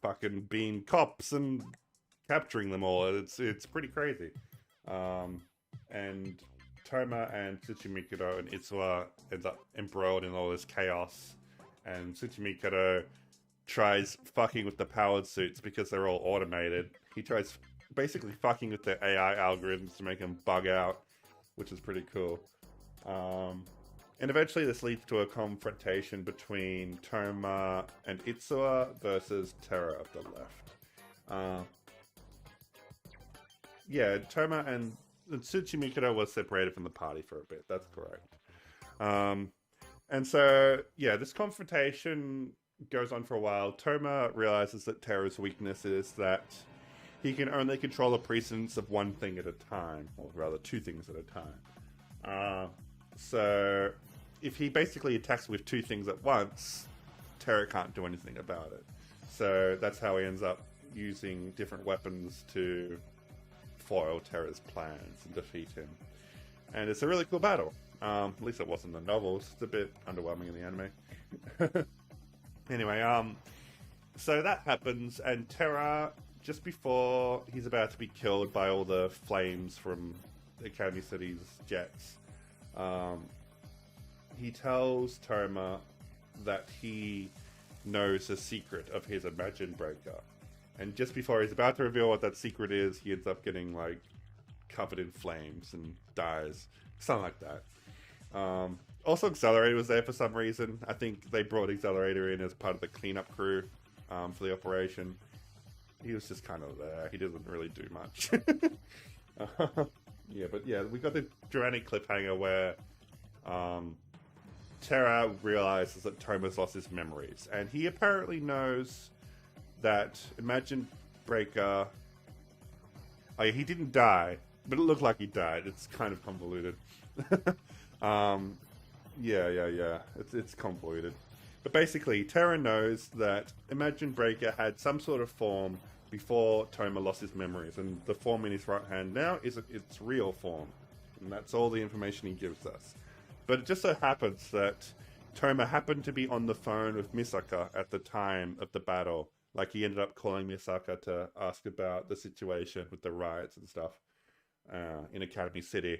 fucking being cops and capturing them all. It's pretty crazy. And Toma and Tsuchimikado and Itsuwa ends up embroiled in all this chaos, and Tsuchimikado tries fucking with the powered suits because they're all automated. He tries basically fucking with the AI algorithms to make them bug out, which is pretty cool. And eventually this leads to a confrontation between Toma and Itsuwa versus Terra of the left. Toma and Tsuchimikado was separated from the party for a bit. That's correct. And so, this confrontation goes on for a while. Toma realizes that Terra's weakness is that he can only control the precedence of one thing at a time, or rather two things at a time. So if he basically attacks with two things at once, Terra can't do anything about it. So that's how he ends up using different weapons to foil Terra's plans and defeat him. And it's a really cool battle. At least it wasn't in the novels. It's a bit underwhelming in the anime. Anyway, so that happens, and Terra, just before he's about to be killed by all the flames from Academy City's jets, he tells Toma that he knows the secret of his Imagine Breaker. And just before he's about to reveal what that secret is, he ends up getting, like, covered in flames and dies. Something like that. Also, Accelerator was there for some reason. I think they brought Accelerator in as part of the cleanup crew for the operation. He was just kind of there. He doesn't really do much. We got the dramatic cliffhanger where Terra realizes that Toma's lost his memories. And he apparently knows that Imagine Breaker... he didn't die, but it looked like he died. It's kind of convoluted. It's convoluted. But basically, Terra knows that Imagine Breaker had some sort of form before Toma lost his memories, and the form in his right hand now is its real form. And that's all the information he gives us. But it just so happens that Toma happened to be on the phone with Misaka at the time of the battle. Like, he ended up calling Misaka to ask about the situation with the riots and stuff in Academy City.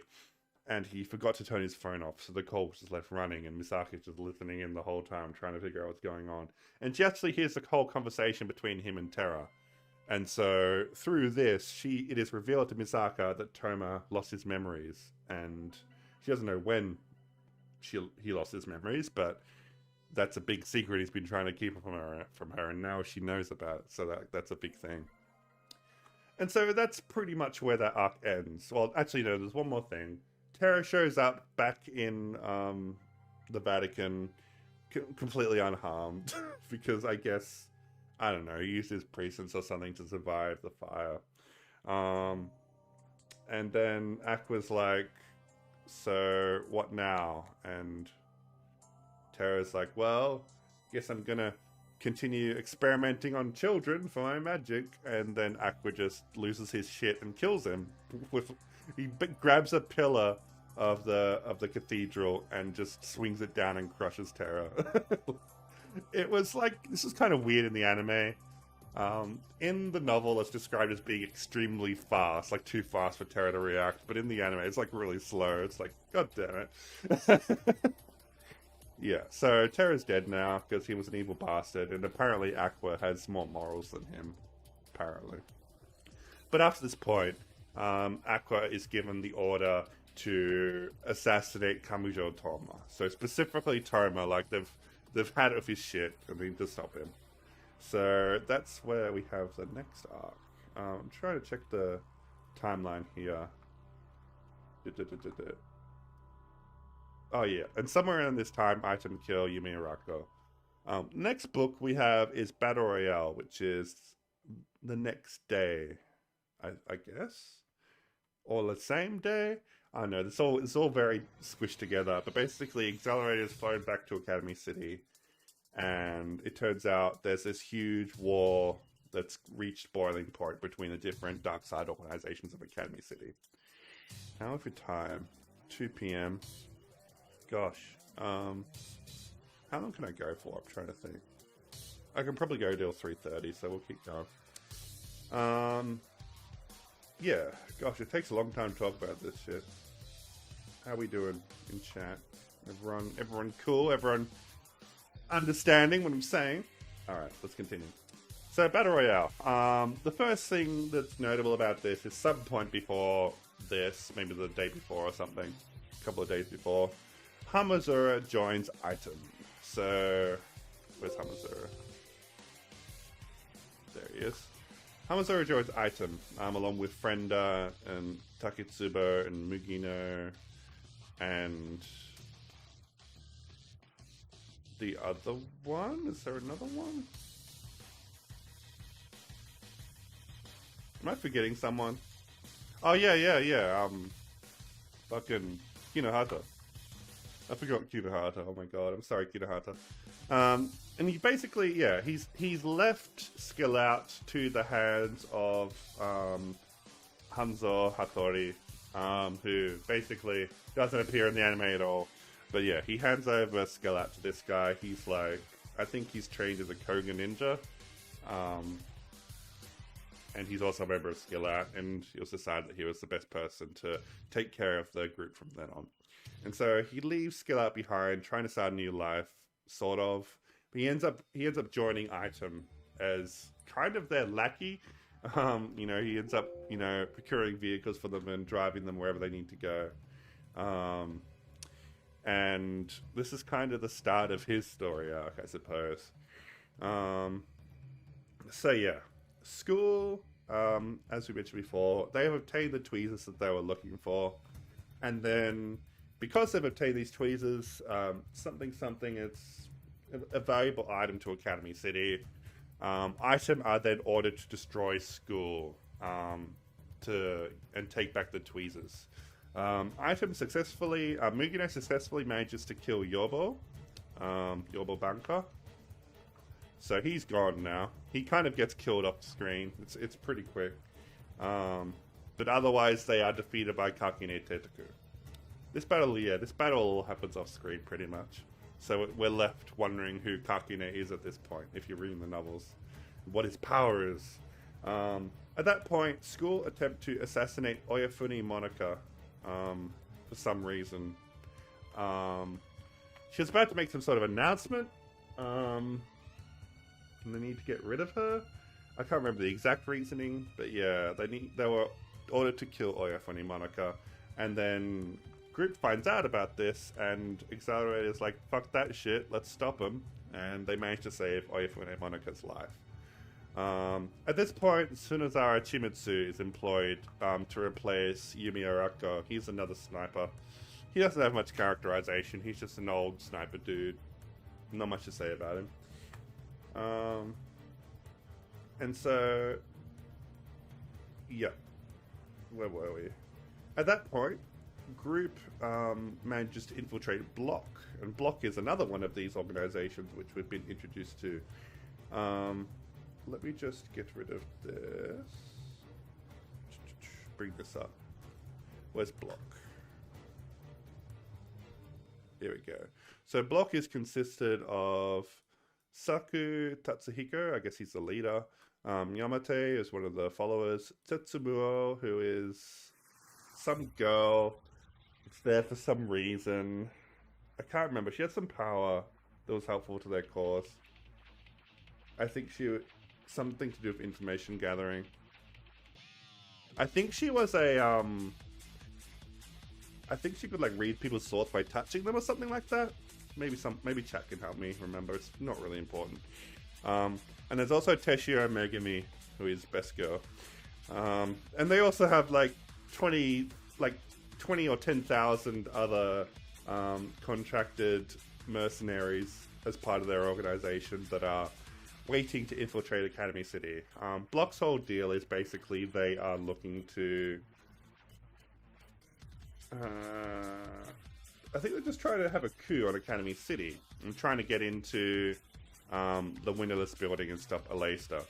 and he forgot to turn his phone off, so the call was just left running, and Misaki's just listening in the whole time, trying to figure out what's going on. And she actually hears the whole conversation between him and Terra. And so through this, it is revealed to Misaka that Toma lost his memories, and she doesn't know when he lost his memories, but that's a big secret he's been trying to keep from her, and now she knows about it. So that's a big thing. And so that's pretty much where that arc ends. Well, actually, no, there's one more thing. Terra shows up back in the Vatican completely unharmed because I guess, I don't know, he used his presence or something to survive the fire. And then Aqua's like, so what now? And Terra's like, well, guess I'm gonna continue experimenting on children for my magic. And then Aqua just loses his shit and kills him. He grabs a pillar of the cathedral and just swings it down and crushes Terra. It was like, this is kind of weird in the anime. In the novel, it's described as being extremely fast, like too fast for Terra to react. But in the anime, it's like really slow. It's like, god damn it. Yeah, so Terra's dead now because he was an evil bastard, and apparently Aqua has more morals than him. Apparently. But after this point, Aqua is given the order to assassinate Kamujo Toma. So specifically Toma, like they've had it with his shit and they need to stop him. So that's where we have the next arc. I'm trying to check the timeline here. Oh yeah, and somewhere around this time, Item kill Yumi Arako. Next book we have is Battle Royale, which is the next day, I guess, or the same day. I don't know. It's all very squished together. But basically, Accelerator is flown back to Academy City, and it turns out there's this huge war that's reached boiling point between the different dark side organizations of Academy City. Now for time, 2 p.m. Gosh, how long can I go for? I'm trying to think. I can probably go till 3:30, so we'll keep going. Yeah, gosh, it takes a long time to talk about this shit. How we doing in chat? Everyone cool? Everyone understanding what I'm saying? Alright, let's continue. So, Battle Royale. The first thing that's notable about this is some point before this, maybe the day before or something, a couple of days before, Hamazura joins Item. So, where's Hamazura? There he is. Hamazura joins Item, along with Frenda and Taketsubo and Mugino and the other one? Is there another one? Am I forgetting someone? Oh yeah. Fucking Kinohata. I forgot Kinohata. Oh my god, I'm sorry, Kinohata. And he basically, he's left Skill Out to the hands of Hanzo Hattori, who basically doesn't appear in the anime at all. But yeah, he hands over Skill Out to this guy. He's like, I think he's trained as a Koga ninja. And he's also a member of Skill Out, and it was decided that he was the best person to take care of the group from then on. And so he leaves Skill Out behind, trying to start a new life, sort of. But he ends up joining Item as kind of their lackey. He ends up, procuring vehicles for them and driving them wherever they need to go. And this is kind of the start of his story arc, I suppose. So yeah, school, as we mentioned before, they have obtained the tweezers that they were looking for. And then, because they've obtained these tweezers, it's a valuable item to Academy City. Item are then ordered to destroy school and take back the tweezers. Item successfully, Mugino successfully manages to kill Yobo Banka. So he's gone now. He kind of gets killed off the screen. It's pretty quick. But otherwise, they are defeated by Kakine Teteku. This battle happens off screen pretty much. So we're left wondering who Kakine is at this point, if you're reading the novels. What his power is. At that point, school attempt to assassinate Oyafune Monica. for some reason. She was about to make some sort of announcement, and they need to get rid of her. I can't remember the exact reasoning, but yeah, they were ordered to kill Oyafune Monica, and then Group finds out about this, and Accelerator's like, fuck that shit, let's stop him, and they manage to save Oyafune Monica's life. At this point, Sunazara Chimitsu is employed to replace Yumi Arako. He's another sniper. He doesn't have much characterization, he's just an old sniper dude. Not much to say about him. And so, yeah, where were we? At that point, Group manages to infiltrate Block, and Block is another one of these organizations which we've been introduced to. Let me just get rid of this. Bring this up. Where's Block? Here we go. So Block is consisted of Saku Tatsuhiko, I guess he's the leader. Yamate is one of the followers. Tetsubuo, who is some girl. It's there for some reason. I can't remember. She had some power that was helpful to their cause. I think something to do with information gathering. I think she was a I think she could like read people's thoughts by touching them or something like that. Maybe chat can help me remember. It's not really important. And there's also Teshio Megami, who is best girl. And they also have like 20 or 10,000 other contracted mercenaries as part of their organization that are waiting to infiltrate Academy City. Block's whole deal is basically they are looking to I think they're just trying to have a coup on Academy City and trying to get into the Windowless building and stop Alesta.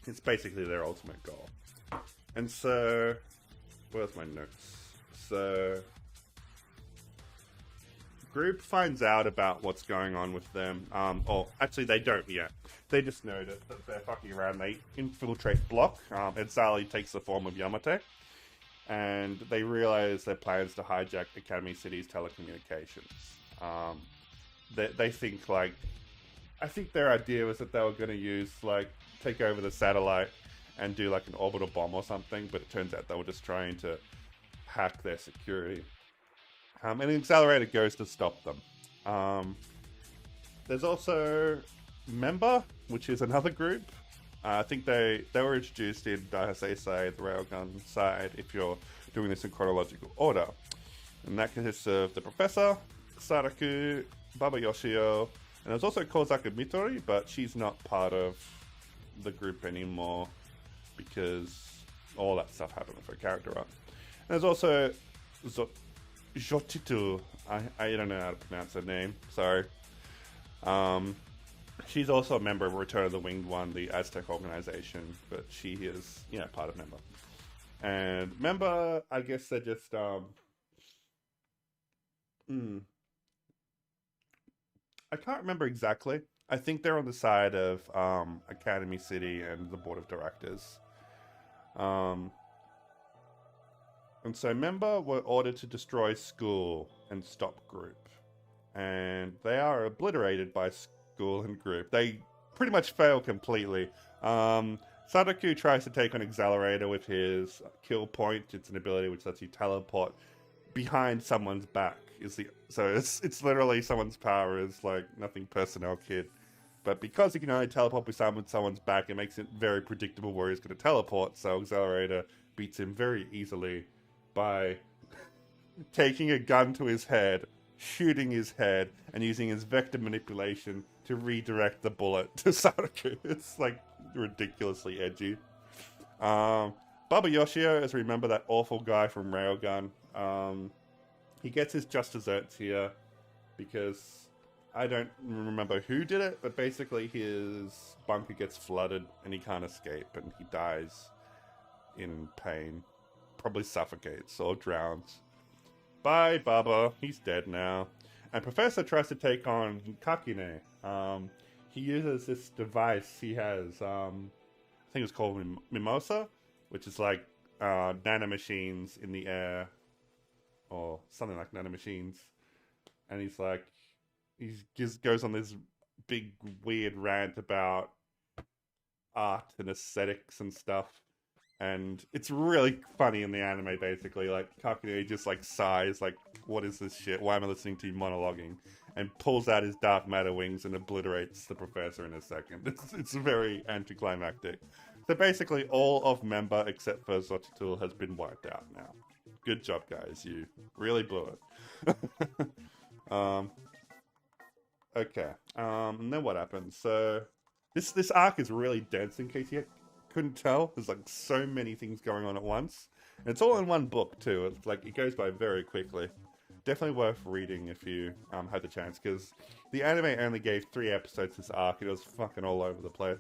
It's basically their ultimate goal. And so, where's my notes? So, Group finds out about what's going on with them. Or actually, they don't yet. They just know that they're fucking around. They infiltrate Block. And Sally takes the form of Yamate. And they realize their plans to hijack Academy City's telecommunications. They think like, I think their idea was that they were going to use like take over the satellite and do like an orbital bomb or something, but it turns out they were just trying to hack their security. And the Accelerator goes to stop them. There's also Member, which is another group. I think they were introduced in Daihaseisai, the Railgun side, if you're doing this in chronological order. And that consists of the Professor, Saraku, Baba Yoshio, and there's also Kozaku Mitori, but she's not part of the group anymore because all that stuff happened with her character arc. And there's also Jotitu. I don't know how to pronounce her name, sorry. She's also a member of Return of the Winged One, the Aztec organization, but she is, part of Member. And Member, I guess they're just, I can't remember exactly. I think they're on the side of Academy City and the Board of Directors. And so Member were ordered to destroy School and stop Group. And they are obliterated by School and Group. They pretty much fail completely. Sadaku tries to take on Accelerator with his kill point. It's an ability which lets you teleport behind someone's back. So it's literally someone's power is like nothing personnel kit. But because you can only teleport behind someone's back, it makes it very predictable where he's going to teleport. So Accelerator beats him very easily by taking a gun to his head, shooting his head, and using his vector manipulation to redirect the bullet to Sadaku. It's like ridiculously edgy. Baba Yoshio is, remember, that awful guy from Railgun. He gets his just desserts here because I don't remember who did it, but basically his bunker gets flooded and he can't escape and he dies in pain. Probably suffocates or drowns. Bye, Baba. He's dead now. And Professor tries to take on Kakine. He uses this device he has, I think it's called Mimosa, which is like nanomachines in the air, or something like nanomachines. And he's like, he just goes on this big weird rant about art and aesthetics and stuff. And it's really funny in the anime, basically. Like, Kakuno just, like, sighs, like, what is this shit? Why am I listening to you monologuing? And pulls out his dark matter wings and obliterates the professor in a second. It's very anticlimactic. So basically, all of Member except for Xochitl has been wiped out now. Good job, guys. You really blew it. Okay. And then what happens? So this arc is really dense, in case you couldn't tell. There's like so many things going on at once. And it's all in one book too. It's like it goes by very quickly. Definitely worth reading if you had the chance, because the anime only gave 3 episodes this arc. It was fucking all over the place.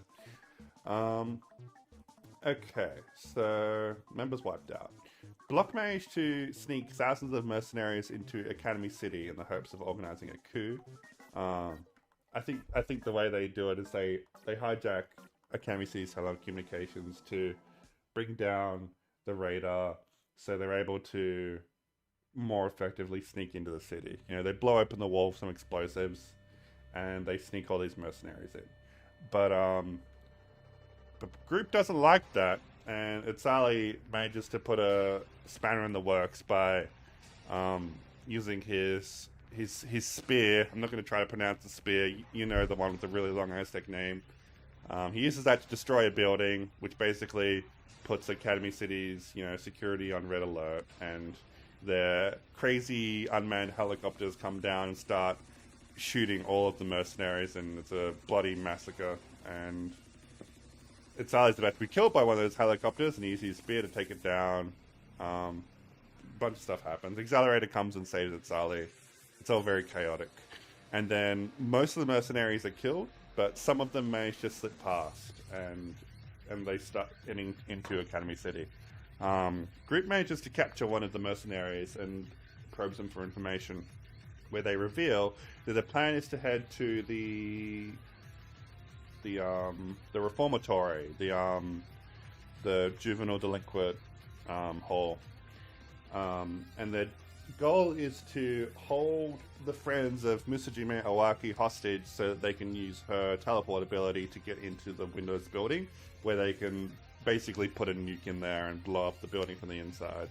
Okay, so members wiped out. Block managed to sneak thousands of mercenaries into Academy City in the hopes of organizing a coup. I think the way they do it is they hijack Academy City's telecommunications to bring down the radar, so they're able to more effectively sneak into the city. You know, they blow open the wall with some explosives, and they sneak all these mercenaries in. But the group doesn't like that, and Itzali manages to put a spanner in the works by using his spear. I'm not going to try to pronounce the spear. You know, the one with the really long Aztec name. He uses that to destroy a building, which basically puts Academy City's, you know, security on red alert, and their crazy unmanned helicopters come down and start shooting all of the mercenaries, and it's a bloody massacre. And Itzali's about to be killed by one of those helicopters, and he uses his spear to take it down. A bunch of stuff happens. Accelerator comes and saves Itzali. It's all very chaotic. And then most of the mercenaries are killed, but some of them manage to slip past, and they start getting into Academy City. Group manages to capture one of the mercenaries and probes them for information, where they reveal that the plan is to head to the reformatory, the juvenile delinquent hall, and the goal is to hold the friends of Musajime Awaki hostage so that they can use her teleport ability to get into the Windows building, where they can basically put a nuke in there and blow up the building from the inside.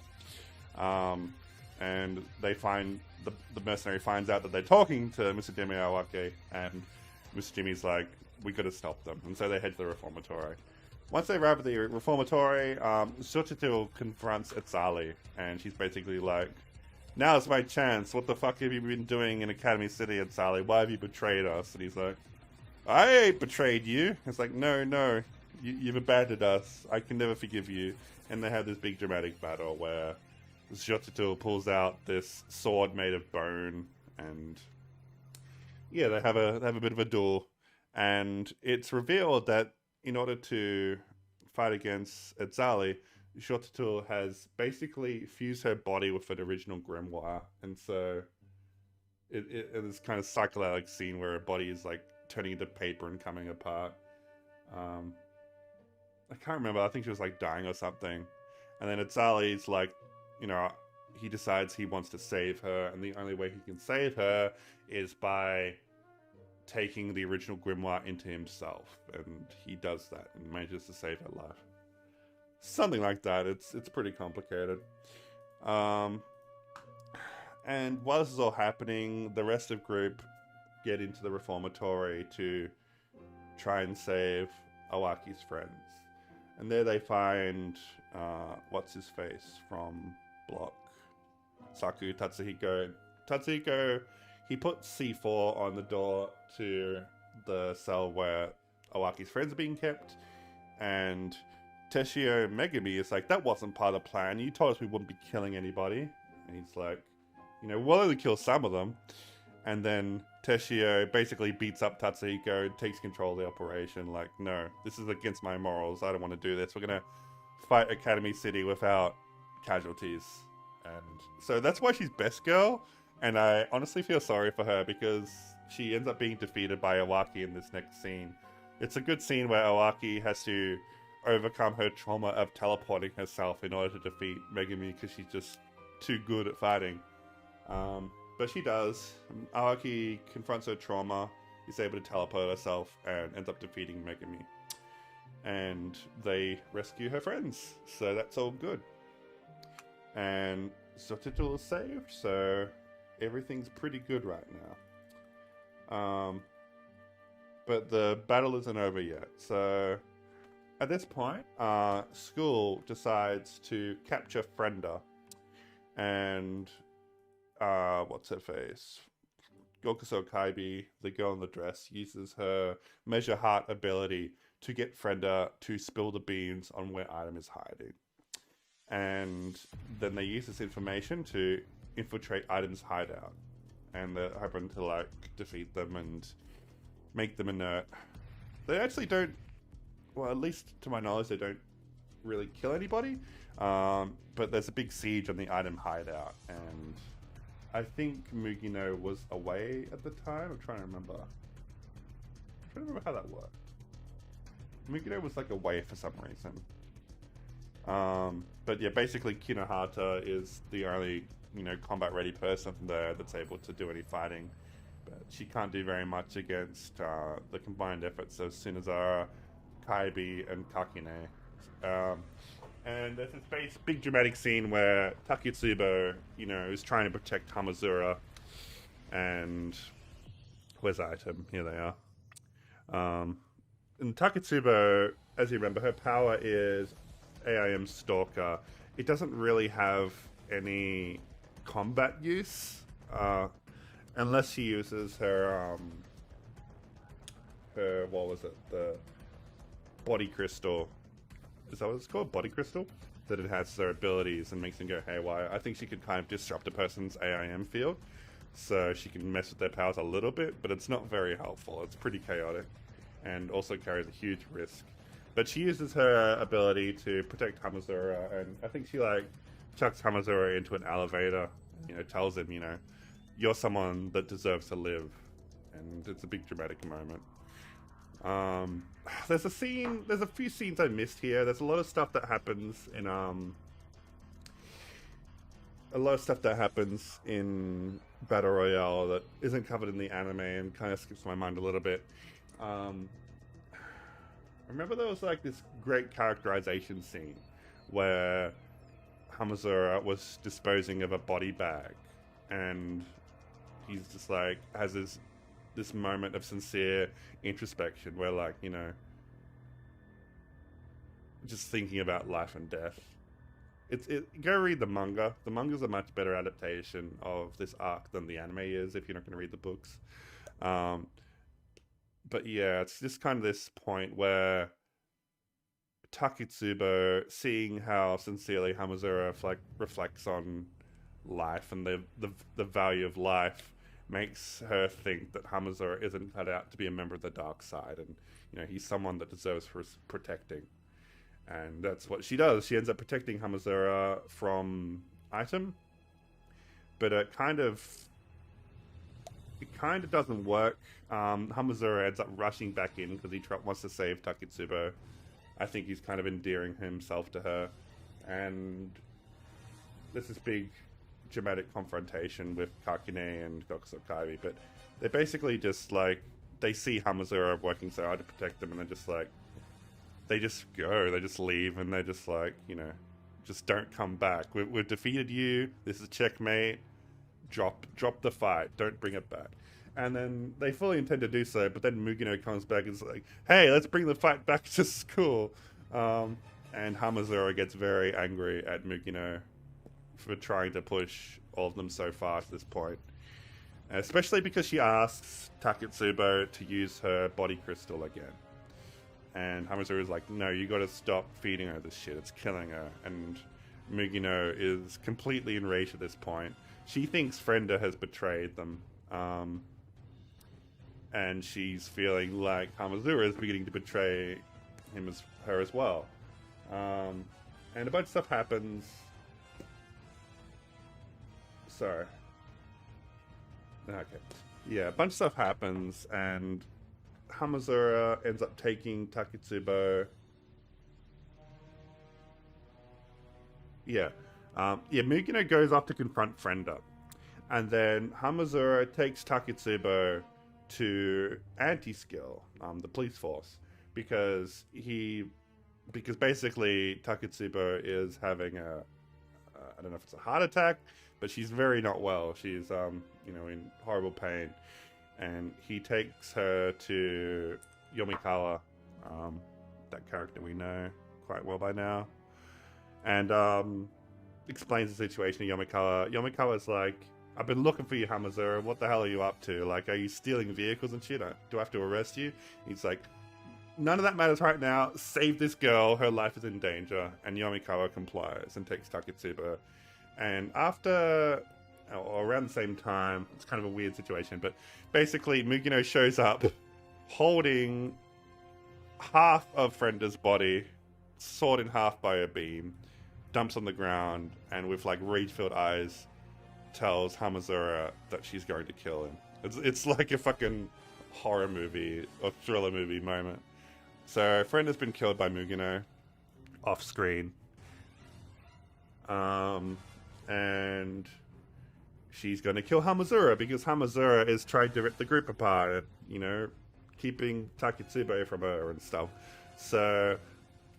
And they find the mercenary finds out that they're talking to Musajime Awaki, and Musajime's like, we gotta stop them. And so they head to the reformatory. Once they arrive at the reformatory, Xochitl confronts Itzali, and she's basically like, now's my chance. What the fuck have you been doing in Academy City, Itzali? Why have you betrayed us? And he's like, I ain't betrayed you. It's like, no, you've abandoned us. I can never forgive you. And they have this big dramatic battle where Xochitl pulls out this sword made of bone, and yeah, they have a bit of a duel. And it's revealed that in order to fight against Itzali, Xochitl has basically fused her body with an original grimoire, and so it is kind of psychedelic scene where her body is like turning into paper and coming apart. I can't remember. I think she was like dying or something, and then Itzali's like, you know, he decides he wants to save her, and the only way he can save her is by taking the original grimoire into himself, and he does that and manages to save her life. Something like that. It's pretty complicated. And while this is all happening, the rest of group get into the reformatory to try and save Awaki's friends. And there they find what's his face from Block, Saku Tatsuhiko. Tatsuhiko, he put C4 on the door to the cell where Awaki's friends are being kept, and Teshio Megami is like, that wasn't part of the plan. You told us we wouldn't be killing anybody. And he's like, you know, we'll only kill some of them. And then Teshio basically beats up Tatsuhiko and takes control of the operation. Like, no, this is against my morals. I don't want to do this. We're going to fight Academy City without casualties. And so that's why she's best girl. And I honestly feel sorry for her, because she ends up being defeated by Awaki in this next scene. It's a good scene where Awaki has to overcome her trauma of teleporting herself in order to defeat Megami, because she's just too good at fighting. But she does. Aoki confronts her trauma, is able to teleport herself, and ends up defeating Megami. And they rescue her friends, so that's all good. And Zotitul is saved, so everything's pretty good right now. But the battle isn't over yet, so at this point, school decides to capture Frenda, and what's her face? Gokuso Kaibi, the girl in the dress, uses her Measure Heart ability to get Frenda to spill the beans on where Item is hiding. And then they use this information to infiltrate Item's hideout. And they're hoping to, like, defeat them and make them inert. They actually don't, well, at least to my knowledge, they don't really kill anybody. But there's a big siege on the Item hideout, and I think Mugino was away at the time. I'm trying to remember. How that worked. Mugino was like away for some reason. But yeah, basically Kinohata is the only, combat ready person there that's able to do any fighting. But she can't do very much against the combined efforts of Sunazara, Kaibi, and Kakine. And there's this big dramatic scene where Taketsubo, is trying to protect Hamazura. And where's Item? Here they are. And Taketsubo, as you remember, her power is AIM Stalker. It doesn't really have any combat use, unless she uses her, what was it? The body crystal. Is that what it's called? Body crystal? That it has their abilities and makes them go haywire. I think she could kind of disrupt a person's AIM field, so she can mess with their powers a little bit, but it's not very helpful. It's pretty chaotic, and also carries a huge risk. But she uses her ability to protect Hamazura, and I think she, chucks Hamazura into an elevator, tells him, you're someone that deserves to live, and it's a big dramatic moment. There's a few scenes I missed here. There's a lot of stuff that happens in Battle Royale that isn't covered in the anime and kind of skips my mind a little bit. I remember there was this great characterization scene where Hamazura was disposing of a body bag, and he's just has this moment of sincere introspection where just thinking about life and death. Go read the manga. The manga's a much better adaptation of this arc than the anime is if you're not going to read the books. But yeah, it's just kind of this point where Taketsubo, seeing how sincerely Hamazura reflects on life and the value of life, makes her think that Hamazura isn't cut out to be a member of the dark side, and he's someone that deserves protecting. And that's what she does. She ends up protecting Hamazura from Item, but it kind of doesn't work. Hamazura ends up rushing back in because he wants to save Taketsubo. I think he's kind of endearing himself to her, and there's this big dramatic confrontation with Kakine and Gokuso Kaibi, but they basically just they see Hamazura working so hard to protect them, and they just leave, and they're just just don't come back. We've defeated you. This is checkmate. Drop the fight. Don't bring it back. And then they fully intend to do so, but then Mugino comes back and is hey, let's bring the fight back to school. And Hamazura gets very angry at Mugino for trying to push all of them so far to this point. Especially because she asks Taketsubo to use her body crystal again. And Hamazura is no, you gotta stop feeding her this shit, it's killing her. And Mugino is completely enraged at this point. She thinks Frenda has betrayed them. And she's feeling like Hamazura is beginning to betray her as well. And a bunch of stuff happens. Sorry. Okay. Yeah, a bunch of stuff happens, and Hamazura ends up taking Taketsubo. Mugino goes off to confront Frenda. And then Hamazura takes Taketsubo to anti-skill, the police force, because basically Taketsubo is having I don't know if it's a heart attack, but she's very not well. She's in horrible pain, and he takes her to Yomikawa, that character we know quite well by now, and explains the situation to Yomikawa. Yomikawa's like, I've been looking for you, Hamazura. What the hell are you up to? Like, are you stealing vehicles and shit? Do I have to arrest you? He's like, none of that matters right now. Save this girl. Her life is in danger. And Yomikawa complies and takes Taketsubo. And after, or around the same time, it's kind of a weird situation, but basically Mugino shows up holding half of Frenda's body, sawed in half by a beam, dumps on the ground, and with like rage-filled eyes, tells Hamazura that she's going to kill him. It's like a fucking horror movie or thriller movie moment. So Frenda's been killed by Mugino off screen, and she's going to kill Hamazura because Hamazura is trying to rip the group apart, keeping Taketsubo from her and stuff. So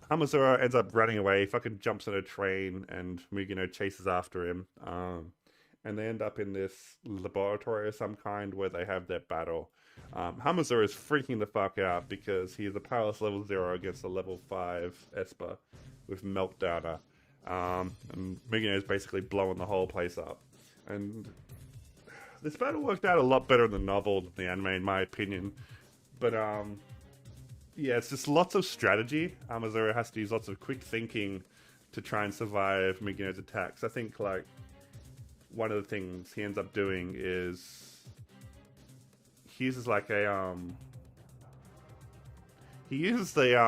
Hamazura ends up running away, fucking jumps on a train, and Mugino chases after him. And they end up in this laboratory of some kind where they have their battle. Hamazura is freaking the fuck out because he is a powerless level 0 against a level 5 Esper with Meltdowner. And Mugino is basically blowing the whole place up. And this battle worked out a lot better in the novel than the anime, in my opinion. But, yeah, it's just lots of strategy. Hamazura has to use lots of quick thinking to try and survive Mugino's attacks. I think, like, one of the things he ends up doing is he uses like he uses the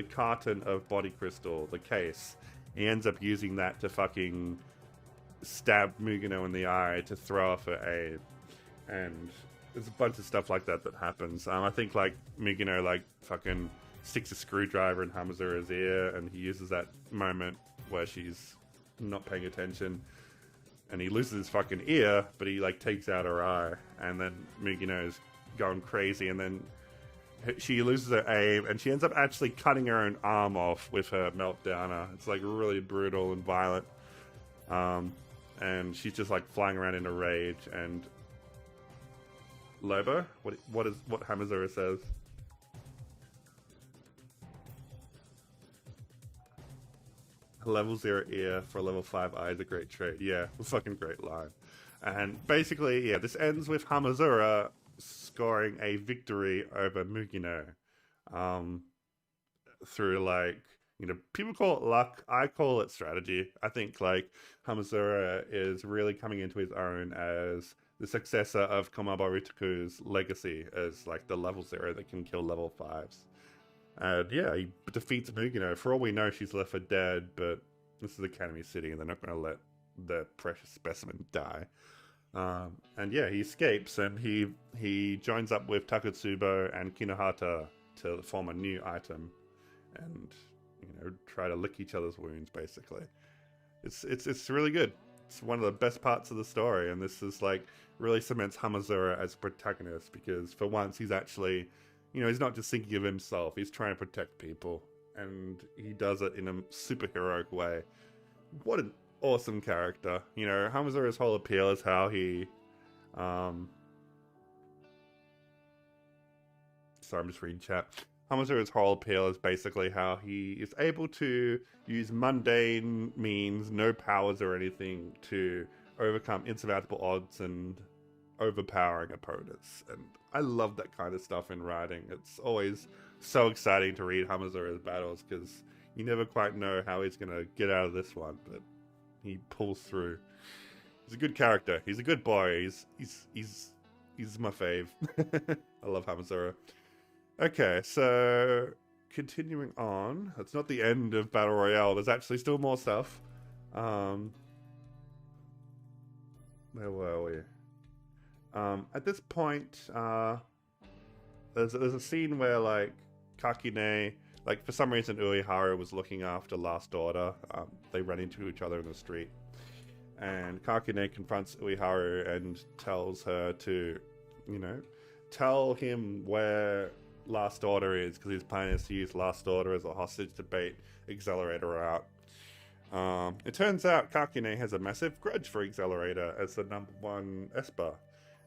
carton of body crystal, the case. He ends up using that to fucking stab Mugino in the eye to throw off her aim, and there's a bunch of stuff like that happens. I think like Mugino like fucking sticks a screwdriver in Hamazura's ear, and he uses that moment where she's not paying attention, and he loses his fucking ear, but he like takes out her eye, and then Mugino's going crazy, and then she loses her aim, and she ends up actually cutting her own arm off with her Meltdowner. It's like really brutal and violent, and she's just like flying around in a rage. And Lobo, what Hamazura says? Level 0 ear for level 5 eye is a great trait. Yeah, a fucking great line. And basically, yeah, this ends with Hamazura scoring a victory over Mugino. Through like, people call it luck. I call it strategy. I think like Hamazura is really coming into his own as the successor of Komabo Ritoku's legacy as like the level 0 that can kill level 5s. And yeah, he defeats Mugino. For all we know, she's left for dead, but this is Academy City, and they're not going to let the precious specimen die. And yeah, he escapes, and he joins up with Taketsubo and Kinohata to form a new item, and try to lick each other's wounds. Basically, it's really good. It's one of the best parts of the story, and this is like really cements Hamazura as a protagonist, because for once he's actually, he's not just thinking of himself. He's trying to protect people, and he does it in a superheroic way. What an awesome character. Hamazura's whole appeal is how he, sorry, I'm just reading chat. Hamazura's whole appeal is basically how he is able to use mundane means, no powers or anything, to overcome insurmountable odds and overpowering opponents. And I love that kind of stuff in writing. It's always so exciting to read Hamazura's battles, because you never quite know how he's going to get out of this one, but he pulls through. He's a good character. He's a good boy. He's my fave. I love Hamazura. Okay, so continuing on. That's not the end of Battle Royale. There's actually still more stuff. Where were we? At this point, there's a scene where like Kakine, like for some reason Uehara was looking after Last Order. They run into each other in the street, And Kakune confronts Uiharu and tells her to, you know, tell him where Last Order is, because his plan is to use Last Order as a hostage to bait Accelerator out. It turns out Kakune has a massive grudge for Accelerator as the number one Esper,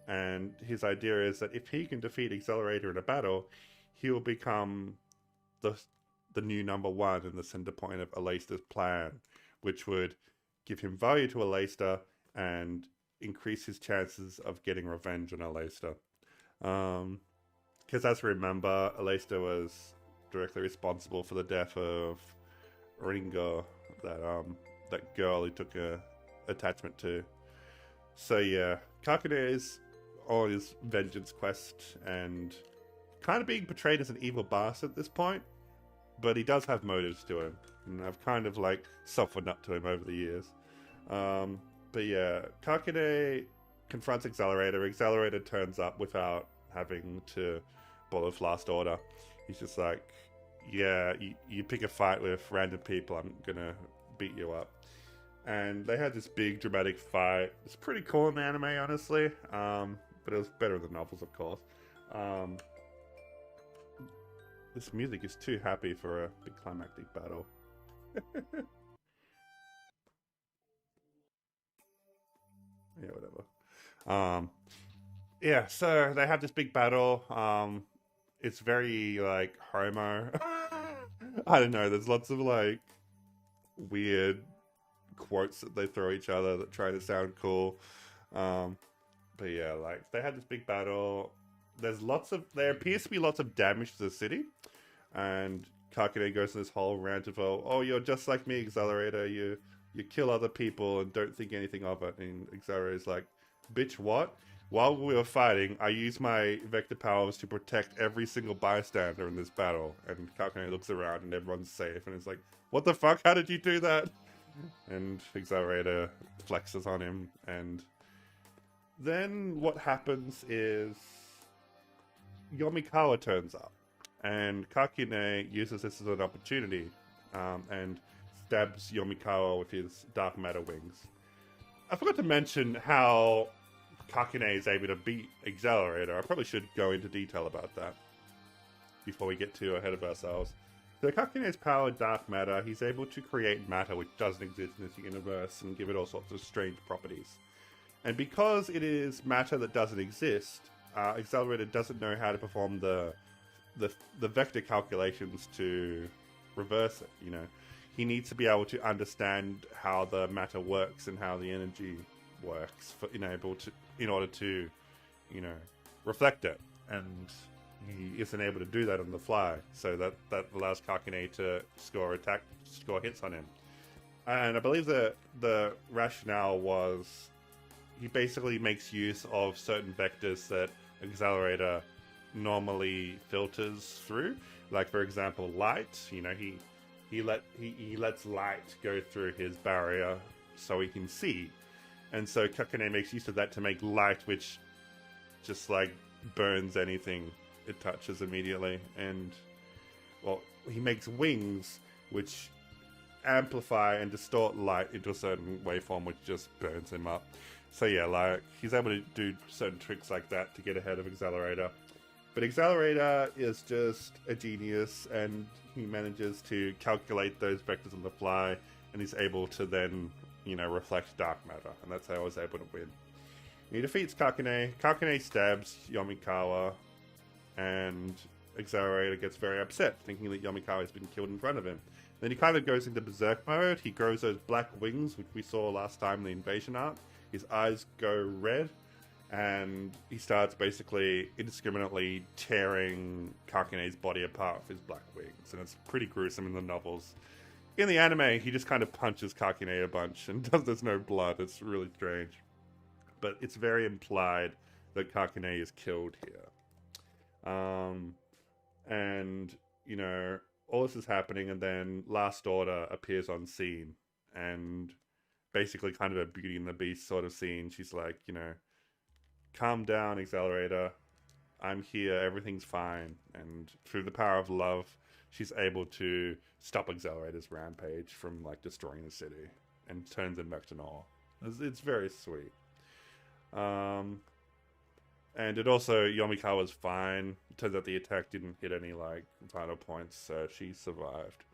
and his idea is that if he can defeat Accelerator in a battle, he will become the new number one and the center point of Alaista's plan, which would give him value to Alaista and increase his chances of getting revenge on Alaista. Because as we remember, Alaista was directly responsible for the death of Ringo, that girl he took a attachment to. So yeah, Kakune is on his vengeance quest and kind of being portrayed as an evil bastard at this point, but he does have motives to him, and I've kind of like softened up to him over the years. But yeah, Kakune confronts Accelerator. Accelerator turns up without having to bother with Last Order. He's just like, yeah, you pick a fight with random people, I'm gonna beat you up. And they had this big dramatic fight. It's pretty cool in the anime, honestly, but it was better than the novels, of course. This music is too happy for a big climactic battle. Yeah, whatever. Yeah, so they have this big battle. It's very like homo. I don't know. There's lots of like weird quotes that they throw at each other that try to sound cool. But yeah, like they had this big battle. There appears to be lots of damage to the city, and Kakune goes in this whole rant of, oh, you're just like me, Accelerator. You kill other people and don't think anything of it. And Accelerator's like, bitch, what? While we were fighting, I used my vector powers to protect every single bystander in this battle. And Kakune looks around and everyone's safe, and it's like, what the fuck? How did you do that? And Accelerator flexes on him, and then what happens is Yomikawa turns up, and Kakune uses this as an opportunity, and stabs Yomikawa with his dark matter wings. I forgot to mention how Kakune is able to beat Accelerator. I probably should go into detail about that before we get too ahead of ourselves. So Kakune's power, dark matter, he's able to create matter which doesn't exist in this universe and give it all sorts of strange properties. And because it is matter that doesn't exist, Accelerator doesn't know how to perform the vector calculations to reverse it, you know. He needs to be able to understand how the matter works and how the energy works in order to, you know, reflect it. And he isn't able to do that on the fly, so that allows Kakune to score hits on him. And I believe that the rationale was he basically makes use of certain vectors that Accelerator normally filters through. Like, for example, light. You know, he lets light go through his barrier so he can see. And so Kakune makes use of that to make light which just like burns anything it touches immediately. And well, he makes wings which amplify and distort light into a certain waveform which just burns him up. So yeah, like he's able to do certain tricks like that to get ahead of Accelerator. But Accelerator is just a genius, and he manages to calculate those vectors on the fly, and he's able to then, you know, reflect dark matter, and that's how I was able to win. He defeats Kakune. Kakune stabs Yomikawa, and Accelerator gets very upset, thinking that Yomikawa has been killed in front of him. Then he kind of goes into berserk mode. He grows those black wings, which we saw last time in the invasion arc. His eyes go red, and he starts basically indiscriminately tearing Kakune's body apart with his black wings, and it's pretty gruesome in the novels. In the anime, he just kind of punches Kakune a bunch, and there's no blood. It's really strange. But it's very implied that Kakune is killed here. And, you know, all this is happening, and then Last Order appears on scene, and basically kind of a Beauty and the Beast sort of scene. She's like, you know, calm down, Accelerator. I'm here. Everything's fine. And through the power of love, she's able to stop Accelerator's rampage from, like, destroying the city and turns him back to normal. It's very sweet. Um, and it also, Yomikawa's fine. It turns out the attack didn't hit any, like, vital points, so she survived.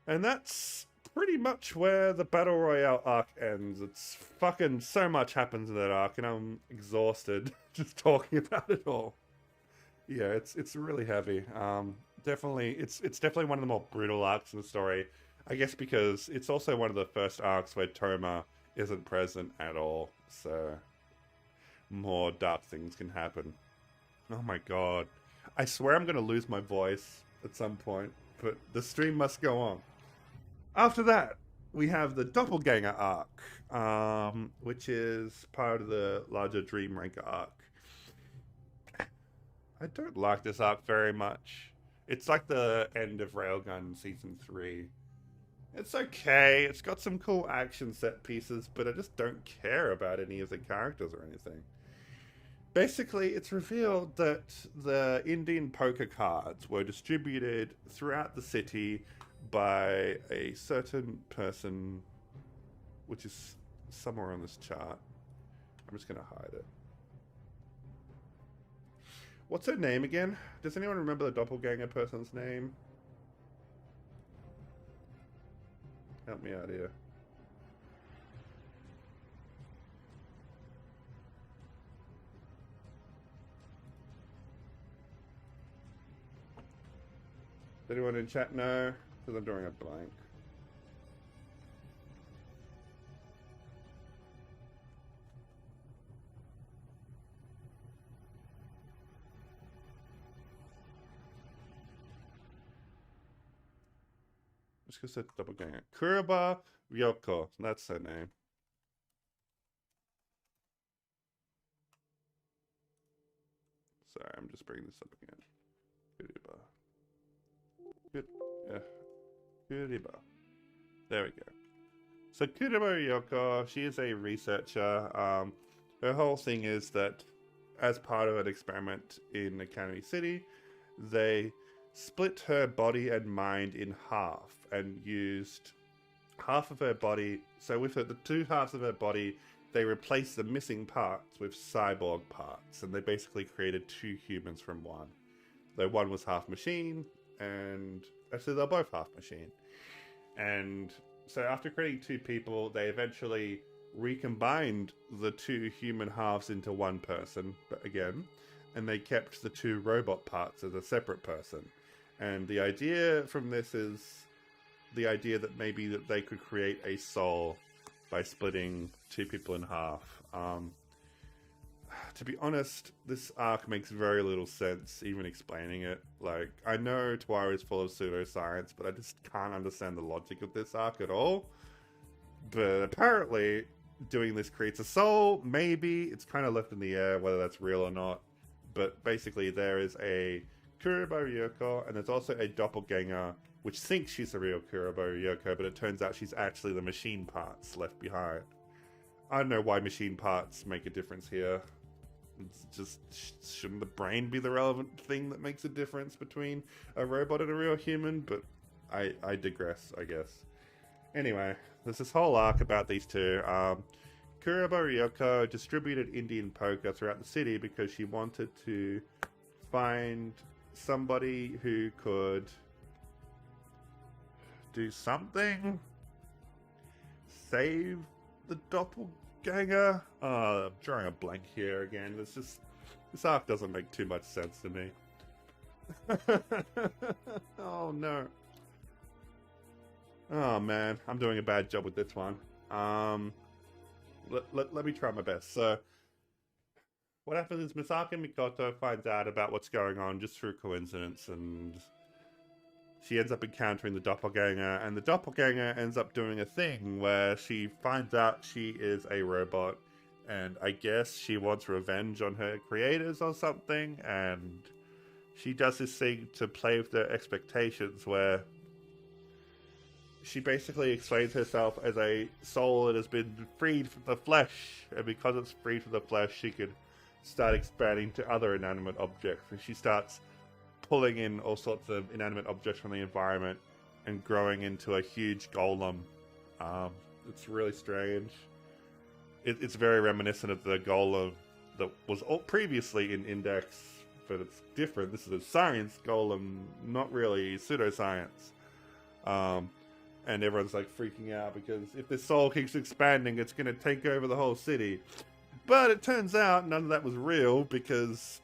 And that's pretty much where the Battle Royale arc ends. It's fucking so much happens in that arc, and I'm exhausted just talking about it all. Yeah, it's really heavy. Definitely, it's definitely one of the more brutal arcs in the story. I guess because it's also one of the first arcs where Toma isn't present at all, so more dark things can happen. Oh my god. I swear I'm gonna lose my voice at some point, but the stream must go on. After that, we have the Doppelganger arc, which is part of the larger Dream Ranker arc. I don't like this arc very much. It's like the end of Railgun Season 3. It's okay, it's got some cool action set pieces, but I just don't care about any of the characters or anything. Basically, it's revealed that the Indian poker cards were distributed throughout the city by a certain person, which is somewhere on this chart. I'm just going to hide it. What's her name again? Does anyone remember the doppelganger person's name? Help me out here. Does anyone in chat know? Because I'm drawing a blank. Just gonna say doppelganger. Kuraba Ryoko. That's her name. Sorry, I'm just bringing this up again. Kuraba. Good. Yeah. Kuraba. There we go. So Kuraba Ryoko, she is a researcher. Her whole thing is that as part of an experiment in Academy City, they split her body and mind in half and used half of her body. So with the two halves of her body, they replaced the missing parts with cyborg parts, and they basically created two humans from one. Though one was half machine, and actually they're both half machine. And so after creating two people, they eventually recombined the two human halves into one person, but again, and they kept the two robot parts as a separate person. And the idea from this is the idea that maybe that they could create a soul by splitting two people in half. To be honest, this arc makes very little sense, even explaining it. Like, I know Toaru is full of pseudoscience, but I just can't understand the logic of this arc at all. But apparently, doing this creates a soul. Maybe. It's kind of left in the air whether that's real or not. But basically, there is a Kuraba Ryoko, and there's also a doppelganger, which thinks she's the real Kuraba Ryoko, but it turns out she's actually the machine parts left behind. I don't know why machine parts make a difference here. It's just, shouldn't the brain be the relevant thing that makes a difference between a robot and a real human? But I digress, I guess. Anyway, there's this whole arc about these two. Kuraba Ryoko distributed Indian poker throughout the city because she wanted to find somebody who could do something. Save the doppelganger. I'm drawing a blank here again. This arc doesn't make too much sense to me. Oh no. Oh man, I'm doing a bad job with this one. Let me try my best. So, what happens is Misaki Mikoto finds out about what's going on just through coincidence, and she ends up encountering the doppelganger, and the doppelganger ends up doing a thing where she finds out she is a robot, and I guess she wants revenge on her creators or something, and she does this thing to play with their expectations where she basically explains herself as a soul that has been freed from the flesh, and because it's freed from the flesh, she could start expanding to other inanimate objects, and she starts pulling in all sorts of inanimate objects from the environment and growing into a huge golem. It's really strange. it's very reminiscent of the golem that was previously in Index, but it's different. This is a science golem, not really pseudoscience. Um, and everyone's like freaking out because if this soul keeps expanding, it's going to take over the whole city. But it turns out none of that was real because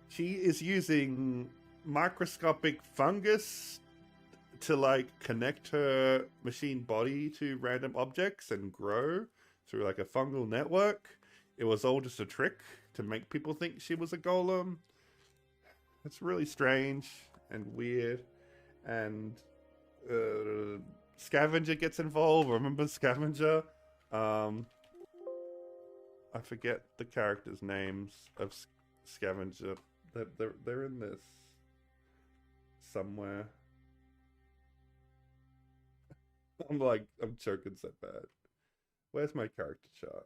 she is using microscopic fungus to like connect her machine body to random objects and grow through like a fungal network. It was all just a trick to make people think she was a golem. It's really strange and weird. And Scavenger gets involved. Remember Scavenger? I forget the characters' names of Scavenger. They're in this somewhere. I'm choking so bad. Where's my character chart?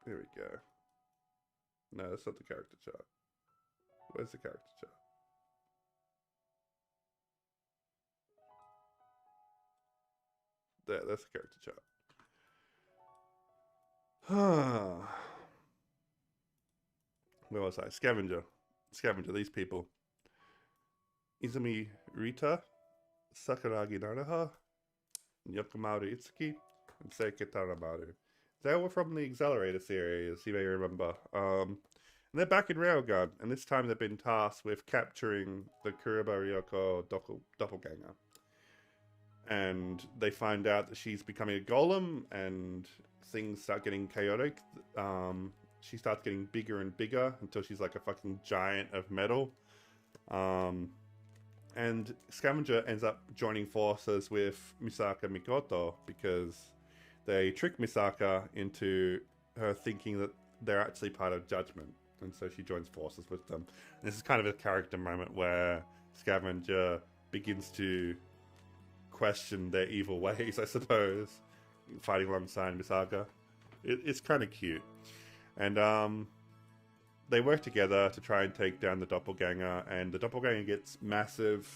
Here we go. No, that's not the character chart. Where's the character chart? There, that's the character chart. Where was I? Scavenger. Scavenger, these people. Izumi Rita, Sakuragi Nanaha, Yokomaru Itsuki, and Seiki Tanamaru. They were from the Accelerator series, you may remember. And they're back in Railgun, and this time they've been tasked with capturing the Kuroba Ryoko doppelganger. And they find out that she's becoming a golem, and things start getting chaotic. She starts getting bigger and bigger until she's like a fucking giant of metal. And Scavenger ends up joining forces with Misaka Mikoto because they trick Misaka into her thinking that they're actually part of Judgment. And so she joins forces with them. And this is kind of a character moment where Scavenger begins to question their evil ways, I suppose, fighting alongside Misaka. It's kind of cute. And they work together to try and take down the doppelganger, and the doppelganger gets massive,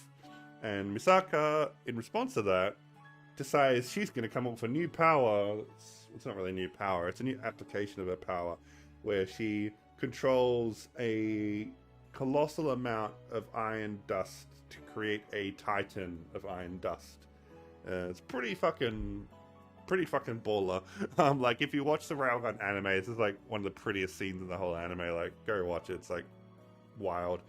and Misaka, in response to that, decides she's going to come up with a new power. It's not really new power, it's a new application of her power, where she controls a colossal amount of iron dust to create a titan of iron dust. It's pretty fucking baller. Like, if you watch the Railgun anime, this is like one of the prettiest scenes in the whole anime. Like, go watch it. It's like wild.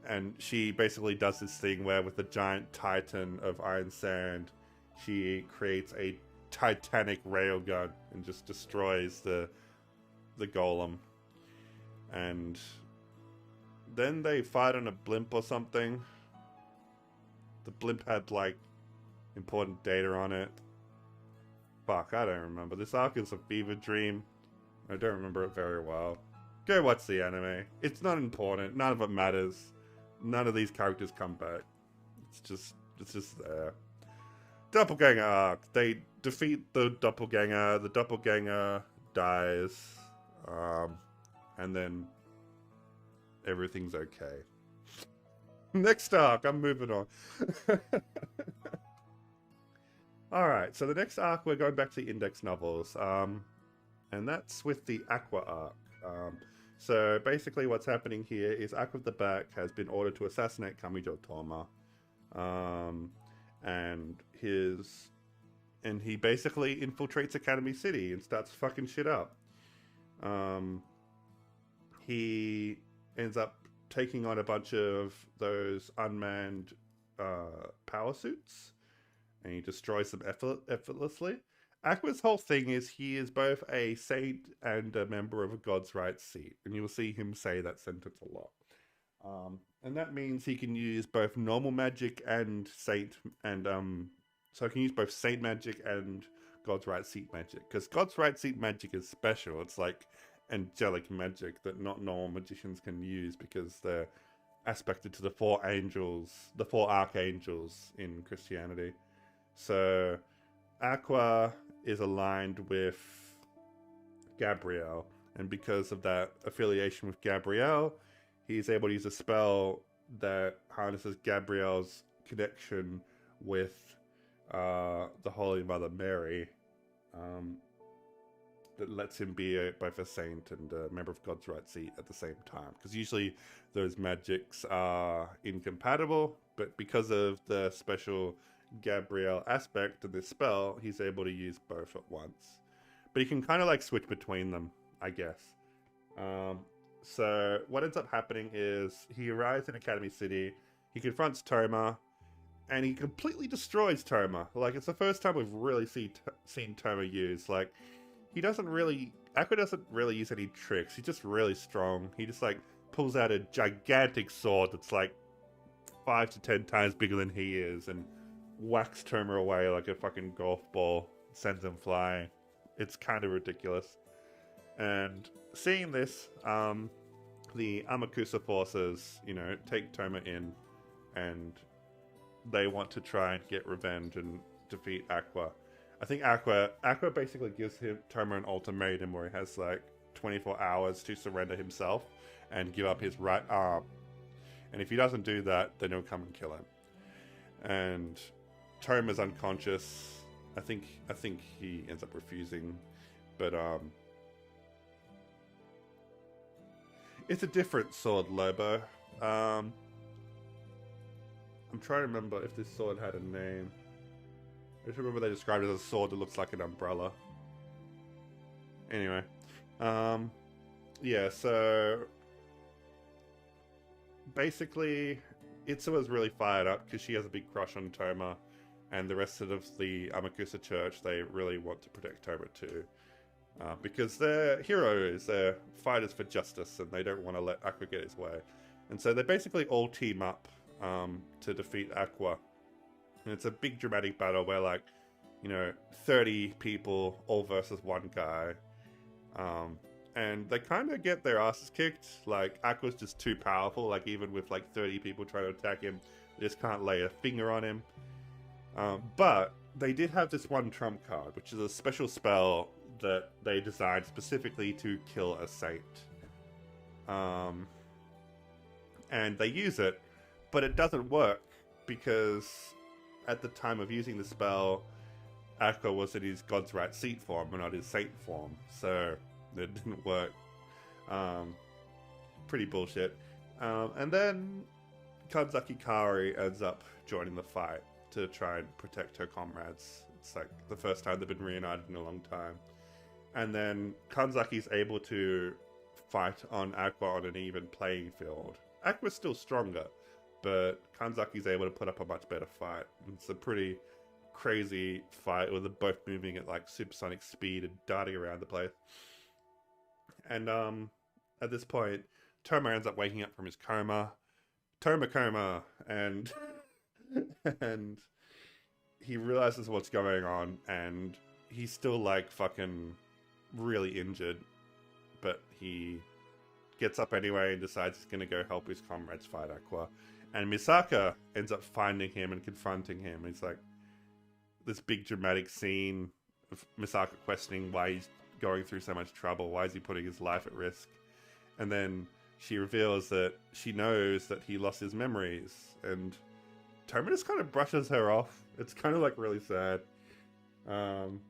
And she basically does this thing where with the giant titan of iron sand, she creates a titanic railgun and just destroys the golem. And then they fight on a blimp or something. The blimp had like important data on it. Fuck, I don't remember. This arc is a fever dream. I don't remember it very well. Go watch the anime. It's not important. None of it matters. None of these characters come back. It's just there. Doppelganger arc. They defeat the doppelganger. The doppelganger dies. And then everything's okay. Next arc. I'm moving on. Alright, so the next arc, we're going back to the Index novels, and that's with the Aqua arc. So basically what's happening here is Aqua the Back has been ordered to assassinate Kamijo Toma, and he basically infiltrates Academy City and starts fucking shit up. He ends up taking on a bunch of those unmanned power suits, and he destroys them effortlessly. Aqua's whole thing is he is both a saint and a member of a God's right seat, and you will see him say that sentence a lot. And that means he can use both normal magic and saint, and so he can use both saint magic and God's right seat magic, because God's right seat magic is special. It's like angelic magic that not normal magicians can use because they're aspected to the four archangels in Christianity. So Aqua is aligned with Gabrielle, and because of that affiliation with Gabrielle, he's able to use a spell that harnesses Gabrielle's connection with the Holy Mother Mary, Um, that lets him be both a saint and a member of God's right seat at the same time. Because usually those magics are incompatible, but because of the special Gabriel aspect of this spell, he's able to use both at once. But he can kind of like switch between them, I guess. So what ends up happening is he arrives in Academy City, he confronts Toma, and he completely destroys Toma. Like, it's the first time we've really seen Toma used. Like, Aqua doesn't really use any tricks. He's just really strong. He just, like, pulls out a gigantic sword that's, like, 5 to 10 times bigger than he is and whacks Toma away like a fucking golf ball, sends him flying. It's kind of ridiculous. And seeing this, the Amakusa forces, take Toma in, and they want to try and get revenge and defeat Aqua. I think Aqua basically gives Toma an ultimatum where he has like 24 hours to surrender himself and give up his right arm. And if he doesn't do that, then he'll come and kill him. And Toma's unconscious. I think he ends up refusing, but it's a different sword, Lobo. I'm trying to remember if this sword had a name. I just remember they described it as a sword that looks like an umbrella. Anyway. Yeah, so basically Itsua's really fired up because she has a big crush on Toma, and the rest of the Amakusa Church, they really want to protect Toma too. Because they're heroes, they're fighters for justice, and they don't want to let Aqua get his way. And so they basically all team up to defeat Aqua. And it's a big dramatic battle where 30 people all versus one guy. And they kind of get their asses kicked. Like, Aqua's just too powerful. Like, even with 30 people trying to attack him, they just can't lay a finger on him. But they did have this one trump card, which is a special spell that they designed specifically to kill a saint. And they use it, but it doesn't work because at the time of using the spell, Aqua was in his God's right seat form and not his saint form, so it didn't work. Pretty bullshit. And then Kanzaki Kaori ends up joining the fight to try and protect her comrades. It's like the first time they've been reunited in a long time. And then Kanzaki's able to fight on Aqua on an even playing field. Aqua's still stronger, but Kanzaki's able to put up a much better fight. It's a pretty crazy fight where they're both moving at supersonic speed and darting around the place. And at this point, Toma ends up waking up from his coma. Toma, and and he realizes what's going on, and he's still fucking really injured, but he gets up anyway and decides he's gonna go help his comrades fight Aqua. And Misaka ends up finding him and confronting him. It's this big dramatic scene of Misaka questioning why he's going through so much trouble. Why is he putting his life at risk? And then she reveals that she knows that he lost his memories. And Toma just kind of brushes her off. It's kind of really sad. And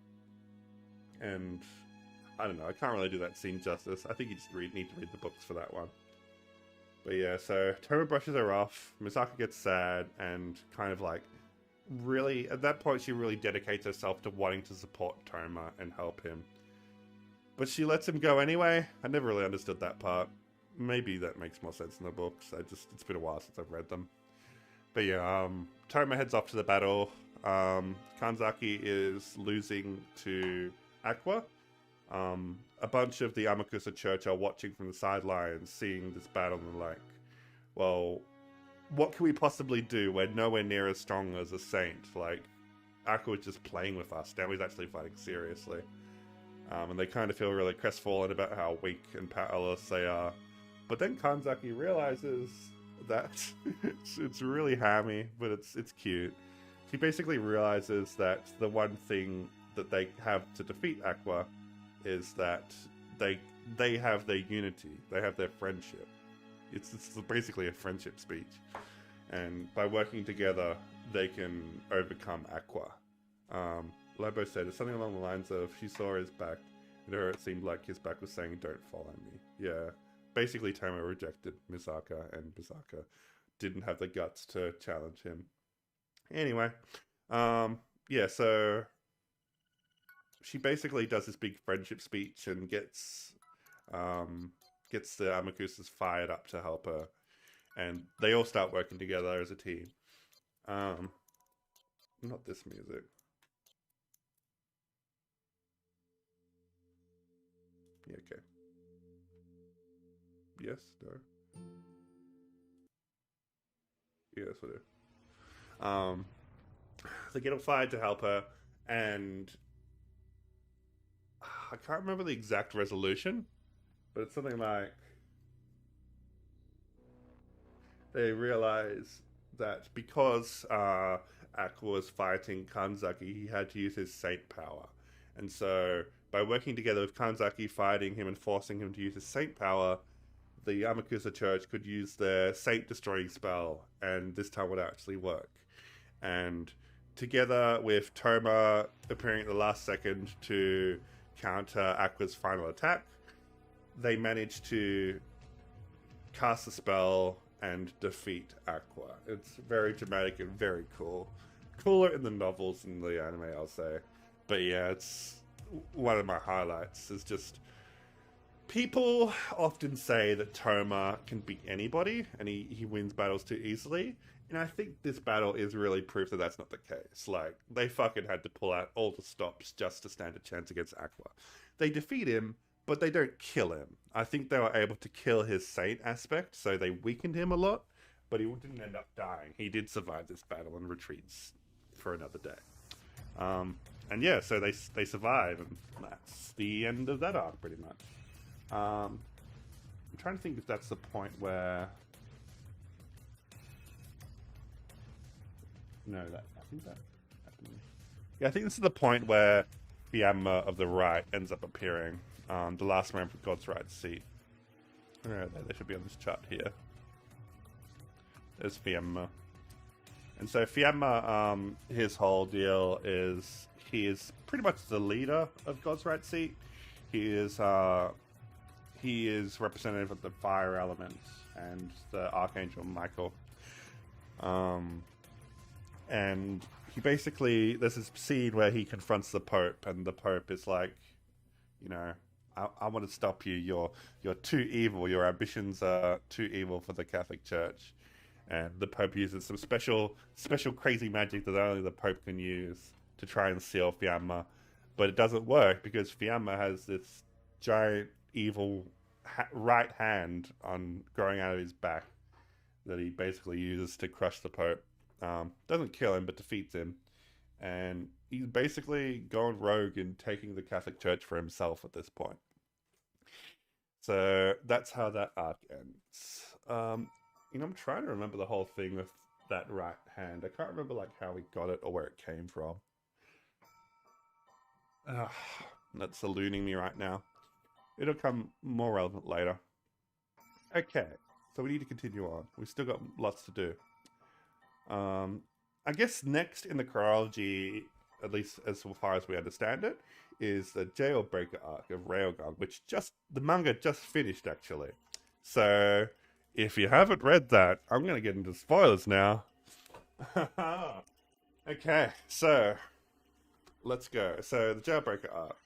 I don't know. I can't really do that scene justice. I think you just need to read the books for that one. But yeah, so Toma brushes her off. Misaka gets sad and kind of really, at that point, she really dedicates herself to wanting to support Toma and help him. But she lets him go anyway. I never really understood that part. Maybe that makes more sense in the books. It's been a while since I've read them. But yeah, Toma heads off to the battle. Kanzaki is losing to Aqua. A bunch of the Amakusa Church are watching from the sidelines, seeing this battle, and they're well, what can we possibly do? We're nowhere near as strong as a saint. Aqua's just playing with us. Now he's actually fighting seriously. And they kind of feel really crestfallen about how weak and powerless they are. But then Kanzaki realizes that it's really hammy, but it's cute. He basically realizes that the one thing that they have to defeat Aqua is that they have their unity, they have their friendship. It's basically a friendship speech, and by working together, they can overcome Aqua. Lobo said something along the lines of she saw his back, and to her it seemed like his back was saying, "Don't follow me." Yeah, basically, Toma rejected Misaka, and Misaka didn't have the guts to challenge him. Anyway, yeah, so she basically does this big friendship speech and um, gets the Amakusas fired up to help her, and they all start working together as a team. Um, not this music. Yeah, okay. Yes, no. Yeah, that's what it is. They get all fired to help her, and I can't remember the exact resolution, but it's something like they realize that because Aqua was fighting Kanzaki, he had to use his saint power. And so, by working together with Kanzaki, fighting him and forcing him to use his saint power, the Yamakusa Church could use their saint destroying spell, and this time would actually work. And together with Toma appearing at the last second to counter Aqua's final attack, they managed to cast a spell and defeat Aqua. It's very dramatic and very cool. Cooler in the novels than the anime, I'll say. But yeah, it's one of my highlights. Is just people often say that Toma can beat anybody and he wins battles too easily. And I think this battle is really proof that that's not the case. Like, they fucking had to pull out all the stops just to stand a chance against Aqua. They defeat him, but they don't kill him. I think they were able to kill his saint aspect, so they weakened him a lot, but he didn't end up dying. He did survive this battle and retreats for another day. And yeah, so they survive, and that's the end of that arc, pretty much. I'm trying to think if that's the point where... No, that I think that happened. Yeah, I think this is the point where Fiamma of the Right ends up appearing. The last man from God's Right seat. Right there, they should be on this chart here. There's Fiamma. And so Fiamma, his whole deal is he is pretty much the leader of God's Right seat. He is representative of the fire elements and the Archangel Michael. And he basically, there's this scene where he confronts the Pope, and the Pope is like, you know, I want to stop you. You're too evil. Your ambitions are too evil for the Catholic Church. And the Pope uses some special crazy magic that only the Pope can use to try and seal Fiamma. But it doesn't work because Fiamma has this giant evil right hand on growing out of his back that he basically uses to crush the Pope. Doesn't kill him, but defeats him. And he's basically going rogue and taking the Catholic Church for himself at this point. So that's how that arc ends. I'm trying to remember the whole thing with that right hand. I can't remember like how he got it or where it came from. That's eluding me right now. It'll come more relevant later. Okay, so we need to continue on. We've still got lots to do. I guess next in the chronology, at least as far as we understand it, is the Jailbreaker arc of Railgun, which the manga just finished actually. So if you haven't read that, I'm going to get into spoilers now. Okay, so let's go. So the Jailbreaker arc.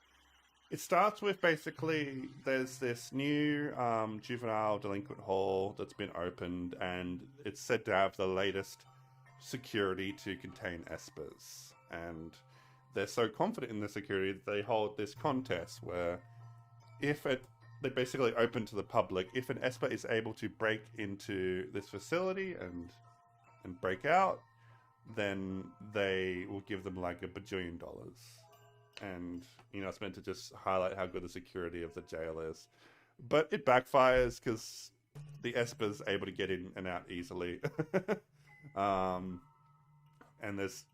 It starts with basically there's this new juvenile delinquent hall that's been opened, and it's said to have the latest security to contain espers. And they're so confident in the security that they hold this contest where they basically open to the public. If an esper is able to break into this facility and break out, then they will give them like $1 bajillion. And, it's meant to just highlight how good the security of the jail is. But it backfires because the esper's able to get in and out easily. And it's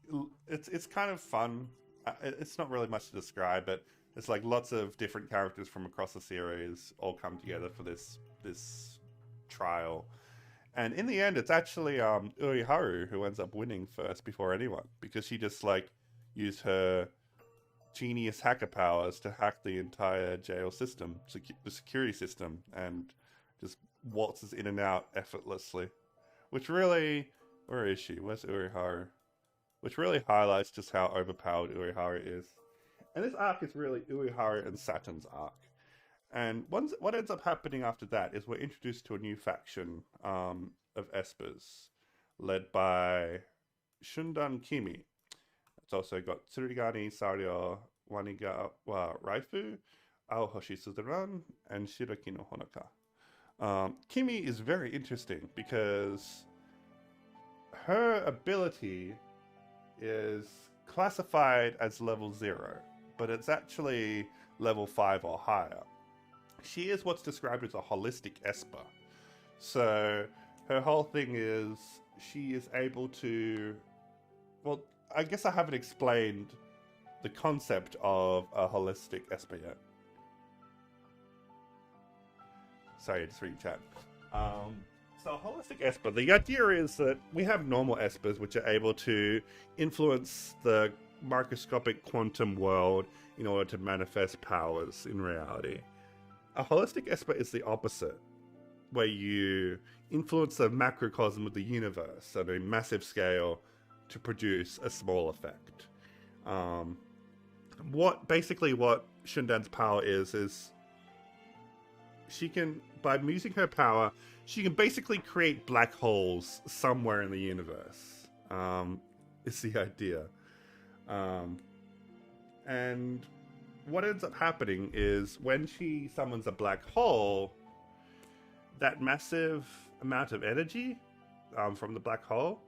kind of fun. It's not really much to describe, but it's like lots of different characters from across the series all come together for this trial. And in the end, it's actually Uiharu who ends up winning first before anyone, because she just like used her genius hacker powers to hack the entire jail system, the security system, and just waltzes in and out effortlessly. Which really, where is she? Where's Uriharu? Which really highlights just how overpowered Uriharu is. And this arc is really Uriharu and Saturn's arc. And what ends up happening after that is we're introduced to a new faction of Espers, led by Shundan Kimi. It's also got Tsurigani, Sario, Wanigawa Raifu, Aohoshi Suzuran, and Shiraki no Honoka. Kimi is very interesting because her ability is classified as level 0, but it's actually level 5 or higher. She is what's described as a holistic Esper. So her whole thing is she is able to... Well, I guess I haven't explained the concept of a holistic Esper yet. Sorry, just reading chat. So holistic Esper, the idea is that we have normal Espers which are able to influence the microscopic quantum world in order to manifest powers in reality. A holistic Esper is the opposite, where you influence the macrocosm of the universe at a massive scale to produce a small effect. What Shundan's power is she can, by using her power, she can basically create black holes somewhere in the universe. Is the idea. And what ends up happening is when she summons a black hole, that massive amount of energy from the black hole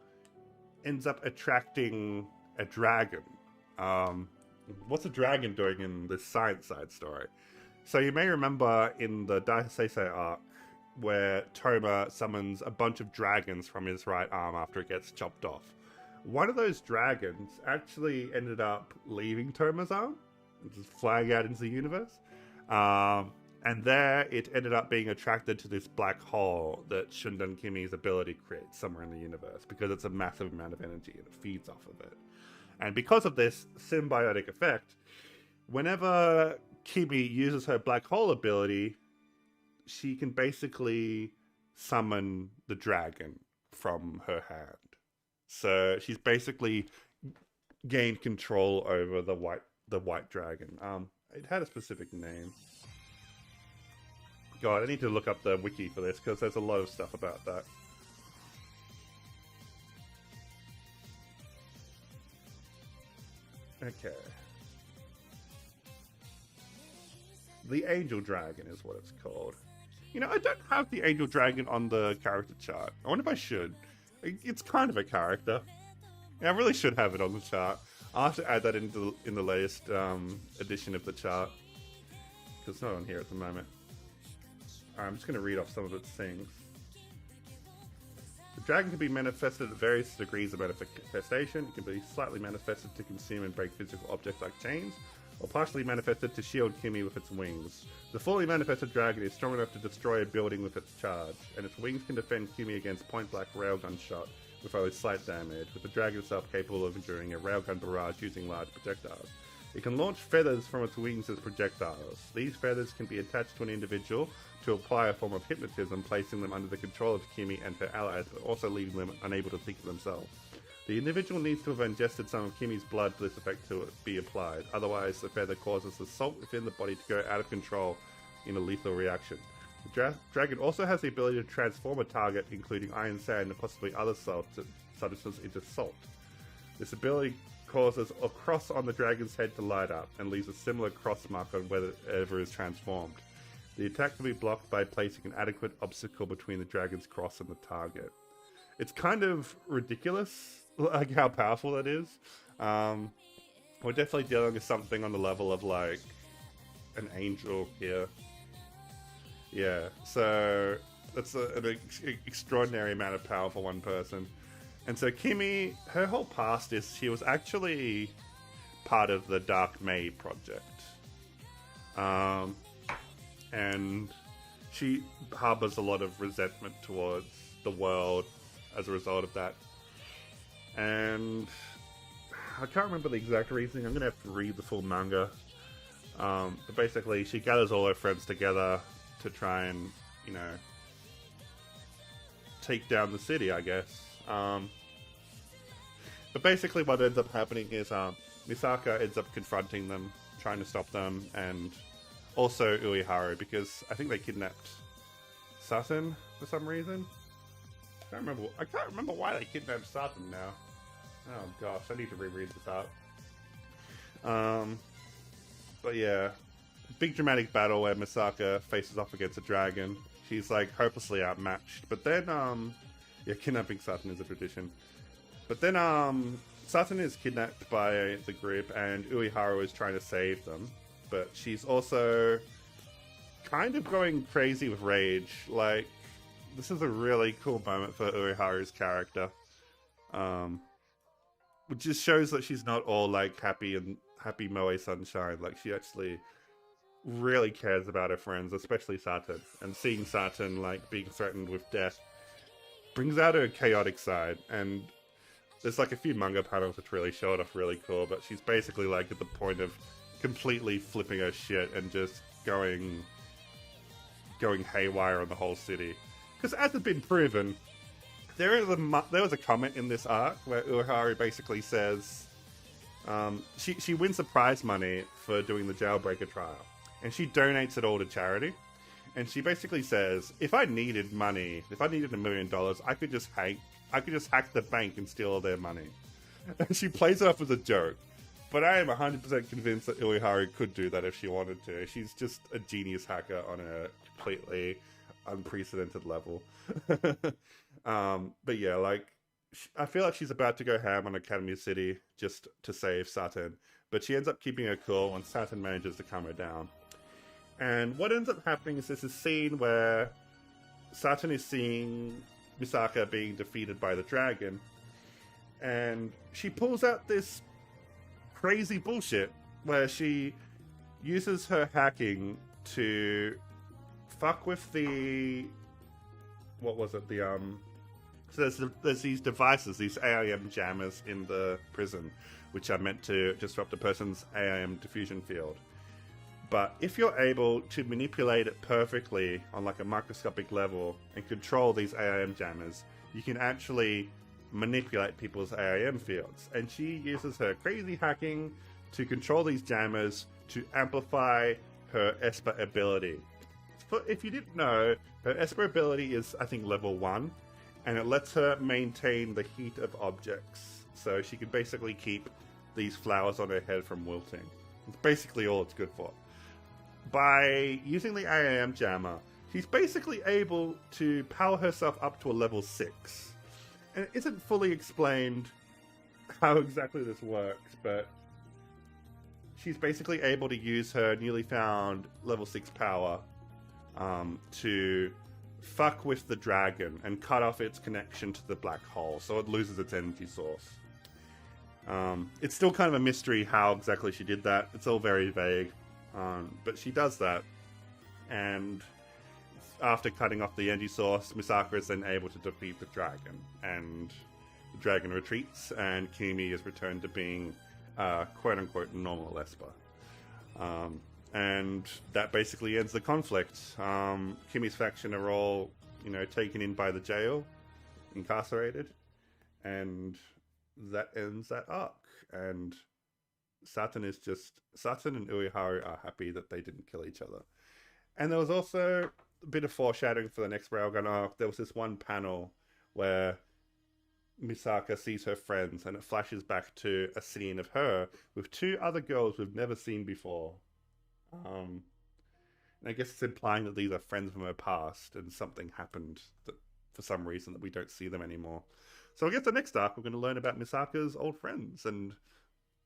ends up attracting a dragon. What's a dragon doing in this science side story? So you may remember in the Daiseisei arc where Toma summons a bunch of dragons from his right arm after it gets chopped off. One of those dragons actually ended up leaving Toma's arm, just flying out into the universe. And there it ended up being attracted to this black hole that Shundan Kimi's ability creates somewhere in the universe, because it's a massive amount of energy and it feeds off of it. And because of this symbiotic effect, whenever Kimi uses her black hole ability, she can basically summon the dragon from her hand. So she's basically gained control over the white dragon. It had a specific name. God, I need to look up the wiki for this because there's a lot of stuff about that. Okay. The Angel Dragon is what it's called. You know, I don't have the Angel Dragon on the character chart. I wonder if I should. It's kind of a character. Yeah, I really should have it on the chart. I'll have to add that in the latest edition of the chart. Because it's not on here at the moment. I'm just going to read off some of its things. The dragon can be manifested at various degrees of manifestation. It can be slightly manifested to consume and break physical objects like chains, or partially manifested to shield Kimi with its wings. The fully manifested dragon is strong enough to destroy a building with its charge, and its wings can defend Kimi against point-blank railgun shot with only slight damage, with the dragon itself capable of enduring a railgun barrage using large projectiles. It can launch feathers from its wings as projectiles. These feathers can be attached to an individual to apply a form of hypnotism, placing them under the control of Kimi and her allies, but also leaving them unable to think for themselves. The individual needs to have ingested some of Kimi's blood for this effect to be applied, otherwise the feather causes the salt within the body to go out of control in a lethal reaction. The dragon also has the ability to transform a target, including iron sand and possibly other substances, into salt. This ability causes a cross on the dragon's head to light up, and leaves a similar cross mark on whatever is transformed. The attack can be blocked by placing an adequate obstacle between the dragon's cross and the target. It's kind of ridiculous, like how powerful that is. We're definitely dealing with something on the level of like an angel here. Yeah, so that's an extraordinary amount of power for one person. And so Kimi, her whole past is she was actually part of the Dark May project. And she harbors a lot of resentment towards the world as a result of that. And I can't remember the exact reasoning. I'm gonna have to read the full manga. But basically, she gathers all her friends together to try and, you know, take down the city, I guess. But basically, what ends up happening is Misaka ends up confronting them, trying to stop them, and also Ueharu, because I think they kidnapped Saturn for some reason. I can't remember why they kidnapped Saturn now. Oh gosh, I need to reread this up. But yeah, big dramatic battle where Misaka faces off against a dragon. She's like hopelessly outmatched. But then, yeah, kidnapping Saturn is a tradition. But then, Saturn is kidnapped by the group, and Ueharu is trying to save them. But she's also kind of going crazy with rage. Like, this is a really cool moment for Ueharu's character. Which just shows that she's not all like happy Moe sunshine. Like, she actually really cares about her friends, especially Saturn. And seeing Saturn like being threatened with death brings out her chaotic side. And there's like a few manga panels which really show it off really cool, but she's basically like at the point of completely flipping her shit and just going haywire on the whole city. Because as has been proven, there was a comment in this arc where Ueharu basically says she wins the prize money for doing the jailbreaker trial, and she donates it all to charity. And she basically says, if I needed money, if I needed $1 million, I could just hack the bank and steal all their money. And she plays it off as a joke. But I am 100% convinced that Ueharu could do that if she wanted to. She's just a genius hacker on a completely unprecedented level. But yeah, like, I feel like she's about to go ham on Academy City just to save Saturn. But she ends up keeping her cool when Saturn manages to calm her down. And what ends up happening is there's a scene where Saturn is seeing Misaka being defeated by the dragon. And she pulls out this crazy bullshit where she uses her hacking to fuck with the... What was it? So there's these devices, these AIM jammers in the prison, which are meant to disrupt a person's AIM diffusion field. But if you're able to manipulate it perfectly on like a microscopic level and control these AIM jammers, you can actually manipulate people's AIM fields. And she uses her crazy hacking to control these jammers to amplify her Esper ability. But if you didn't know, her Esper ability is, I think, level 1, and it lets her maintain the heat of objects. So she can basically keep these flowers on her head from wilting. It's basically all it's good for. By using the AIM jammer, she's basically able to power herself up to a level 6. And it isn't fully explained how exactly this works, but she's basically able to use her newly found level 6 power to fuck with the dragon and cut off its connection to the black hole, so it loses its energy source. It's still kind of a mystery how exactly she did that. It's all very vague. But she does that, and after cutting off the energy source, Misaka is then able to defeat the dragon, and the dragon retreats, and Kimi is returned to being quote-unquote normal Esper. And that basically ends the conflict. Kimi's faction are all, taken in by the jail, incarcerated, and that ends that arc. And Saturn and Ueharu are happy that they didn't kill each other. And there was also a bit of foreshadowing for the next Railgun arc. There was this one panel where Misaka sees her friends, and it flashes back to a scene of her with 2 other girls we've never seen before. And I guess it's implying that these are friends from her past, and something happened that, for some reason, that we don't see them anymore. So I guess the next arc, we're going to learn about Misaka's old friends, and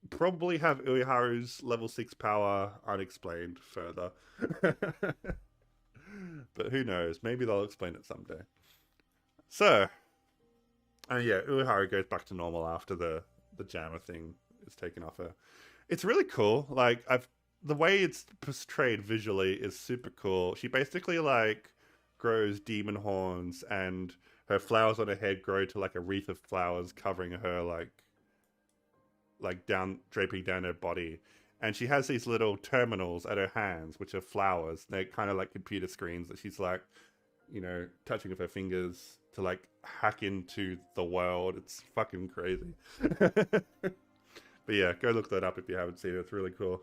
probably have Ueharu's level 6 power unexplained further. But who knows? Maybe they'll explain it someday. So, yeah, Ueharu goes back to normal after the jammer thing is taken off her. It's really cool. Like, the way it's portrayed visually is super cool. She basically, like, grows demon horns, and her flowers on her head grow to, like, a wreath of flowers covering her, like, like down draping down her body, and she has these little terminals at her hands, which are flowers. They're kind of like computer screens that she's like, touching with her fingers to like hack into the world. It's fucking crazy. But yeah, go look that up if you haven't seen it. It's really cool.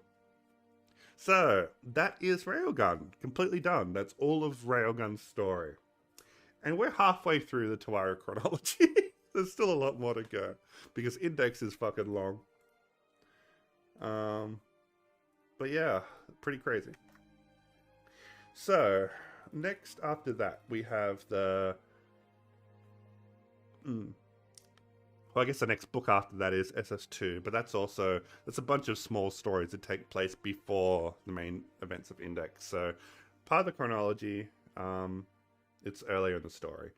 So that is Railgun, completely done. That's all of Railgun's story. And we're halfway through the Toaru chronology. There's still a lot more to go because Index is fucking long. But yeah, pretty crazy. So next after that, we have the. Well, I guess the next book after that is SS2, but that's a bunch of small stories that take place before the main events of Index. So part of the chronology, it's earlier in the story.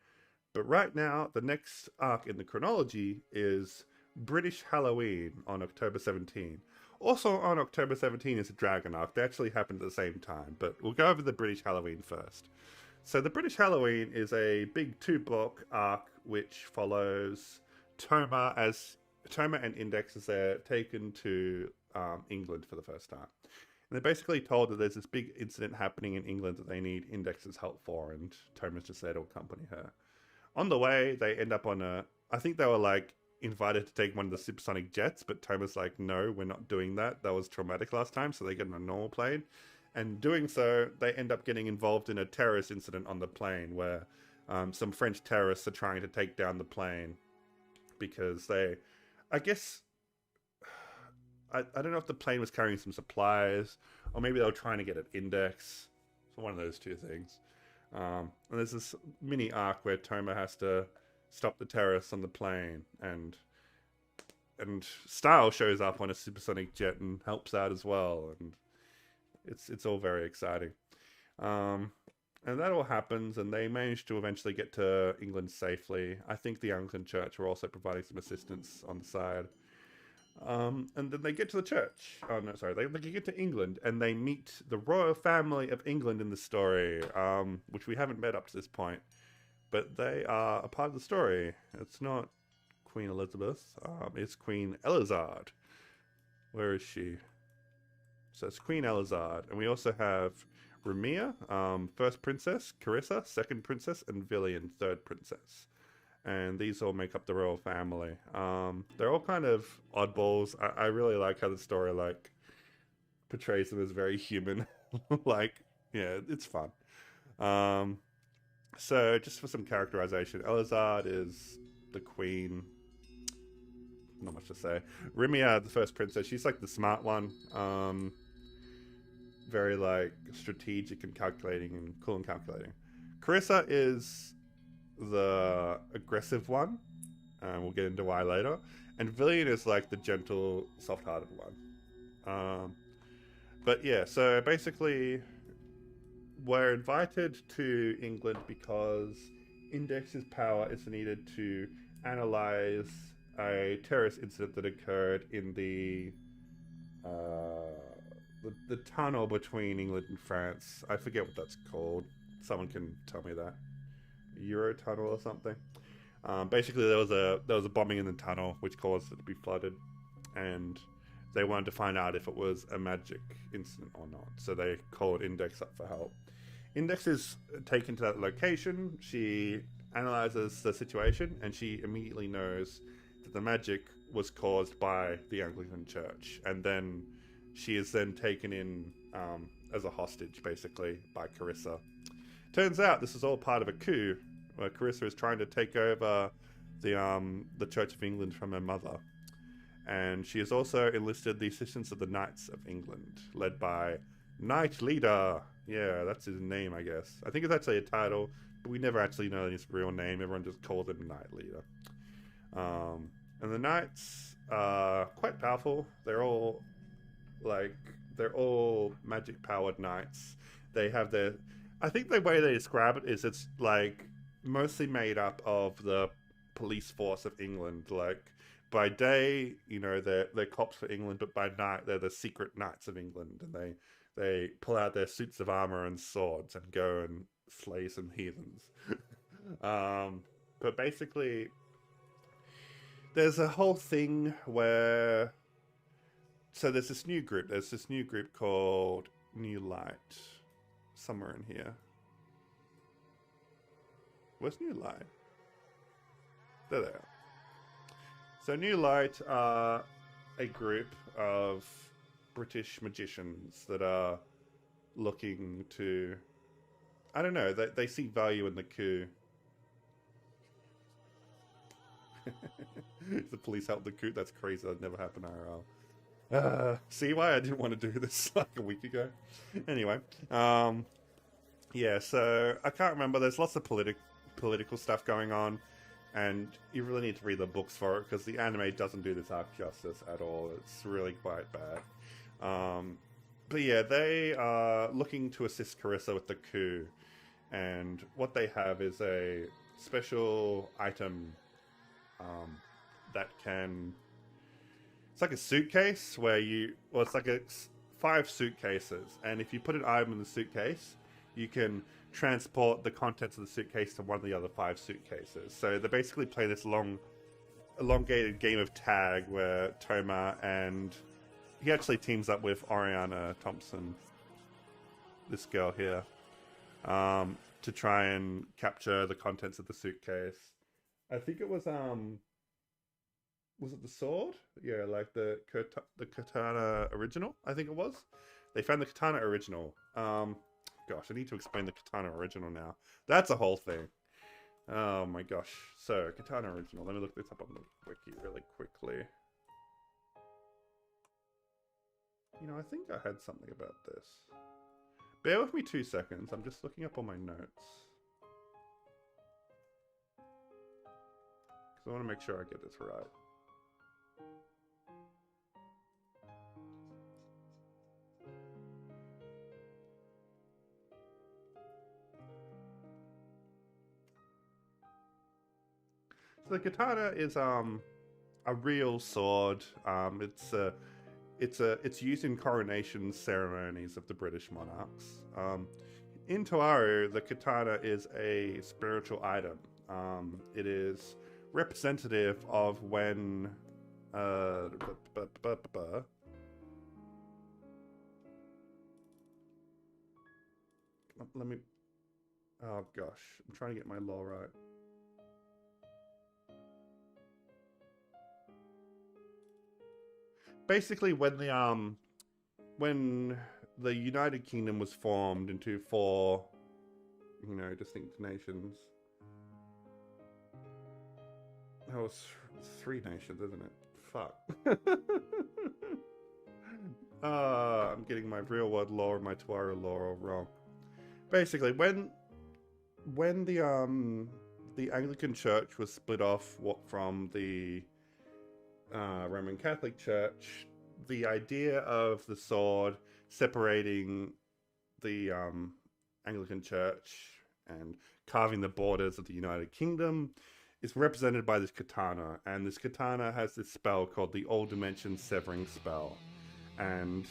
But right now, the next arc in the chronology is British Halloween on October 17. Also on October 17 is a Dragon arc. They actually happened at the same time, but we'll go over the British Halloween first. So the British Halloween is a big 2-block arc which follows Toma and Index as they're taken to England for the first time. And they're basically told that there's this big incident happening in England that they need Index's help for, and Toma's just there to accompany her. On the way, they end up on I think they were like invited to take one of the supersonic jets, but Toma's like, no, we're not doing that. That was traumatic last time, so they get on a normal plane. And doing so, they end up getting involved in a terrorist incident on the plane where some French terrorists are trying to take down the plane because I guess, I don't know if the plane was carrying some supplies or maybe they were trying to get an Index. So one of those two things. And there's this mini arc where Toma has to stop the terrorists on the plane, and Style shows up on a supersonic jet and helps out as well, and it's all very exciting. And that all happens, and they manage to eventually get to England safely. I think the Anglican Church were also providing some assistance on the side. And then they get to the church. Oh, no, sorry. They get to England, and they meet the royal family of England in the story, which we haven't met up to this point. But they are a part of the story. It's not Queen Elizabeth. It's Queen Elizard. Where is she? So it's Queen Elizard. And we also have Ramia, first princess, Carissa, second princess, and Villian, third princess. And these all make up the royal family. They're all kind of oddballs. I really like how the story like portrays them as very human. Like, yeah, it's fun. So just for some characterization, Elizard is the queen. Not much to say. Rimia, the first princess, she's like the smart one. Very like strategic and calculating and cool and calculating. Carissa is the aggressive one. We'll get into why later. And Villian is like the gentle, soft-hearted one. But yeah, so basically we're invited to England because Index's power is needed to analyze a terrorist incident that occurred in the tunnel between England and France. I forget what that's called. Someone can tell me that. Eurotunnel or something. Basically, there was a bombing in the tunnel which caused it to be flooded, and they wanted to find out if it was a magic incident or not. So they called Index up for help. Index is taken to that location. She analyzes the situation, and she immediately knows that the magic was caused by the Anglican Church, and then she is then taken in as a hostage, basically, by Carissa. Turns out this is all part of a coup where Carissa is trying to take over the Church of England from her mother. And she has also enlisted the assistance of the Knights of England, led by Knight Leader. Yeah, that's his name, I guess. I think it's actually a title, but we never actually know his real name. Everyone just calls him Knight Leader. And the Knights are quite powerful. They're all magic-powered knights. They have their... I think the way they describe it is it's like mostly made up of the police force of England. Like by day, they're cops for England, but by night they're the secret knights of England, and they pull out their suits of armor and swords and go and slay some heathens. But basically, there's a whole thing where so there's this new group. There's this new group called New Light. Somewhere in here. Where's New Light? There they are. So New Light are a group of British magicians that are looking to... I don't know, they see value in the coup. The police helped the coup? That's crazy, that never happened IRL. See why I didn't want to do this like a week ago? Anyway, yeah, so I can't remember, there's lots of political stuff going on. And you really need to read the books for it, because the anime doesn't do this arc justice at all. It's really quite bad. But yeah, they are looking to assist Carissa with the coup. And what they have is a special item that can... It's like a suitcase where you... Well, it's like 5 suitcases. And if you put an item in the suitcase, you can transport the contents of the suitcase to one of the other 5 suitcases. So they basically play this elongated game of tag where Toma and he actually teams up with Oriana Thompson, this girl here, to try and capture the contents of the suitcase. I think it was it the sword? Yeah, like the katana original, I think it was. They found the katana original. Gosh, I need to explain the katana original now. That's a whole thing. Oh my gosh. So, katana original. Let me look this up on the wiki really quickly. You know, I think I had something about this. Bear with me 2 seconds. I'm just looking up all my notes. Because I want to make sure I get this right. So the katana is a real sword. It's used in coronation ceremonies of the British monarchs. In Toaru, the katana is a spiritual item. It is representative of when let me... Oh gosh, I'm trying to get my law right. Basically, when the United Kingdom was formed into 4, you know, distinct nations. That was 3 nations, isn't it? Fuck. I'm getting my real world law and my Toaru law all wrong. Basically, when the Anglican Church was split off from the Roman Catholic Church, the idea of the sword separating the Anglican Church and carving the borders of the United Kingdom is represented by this katana, and this katana has this spell called the All Dimension Severing Spell, and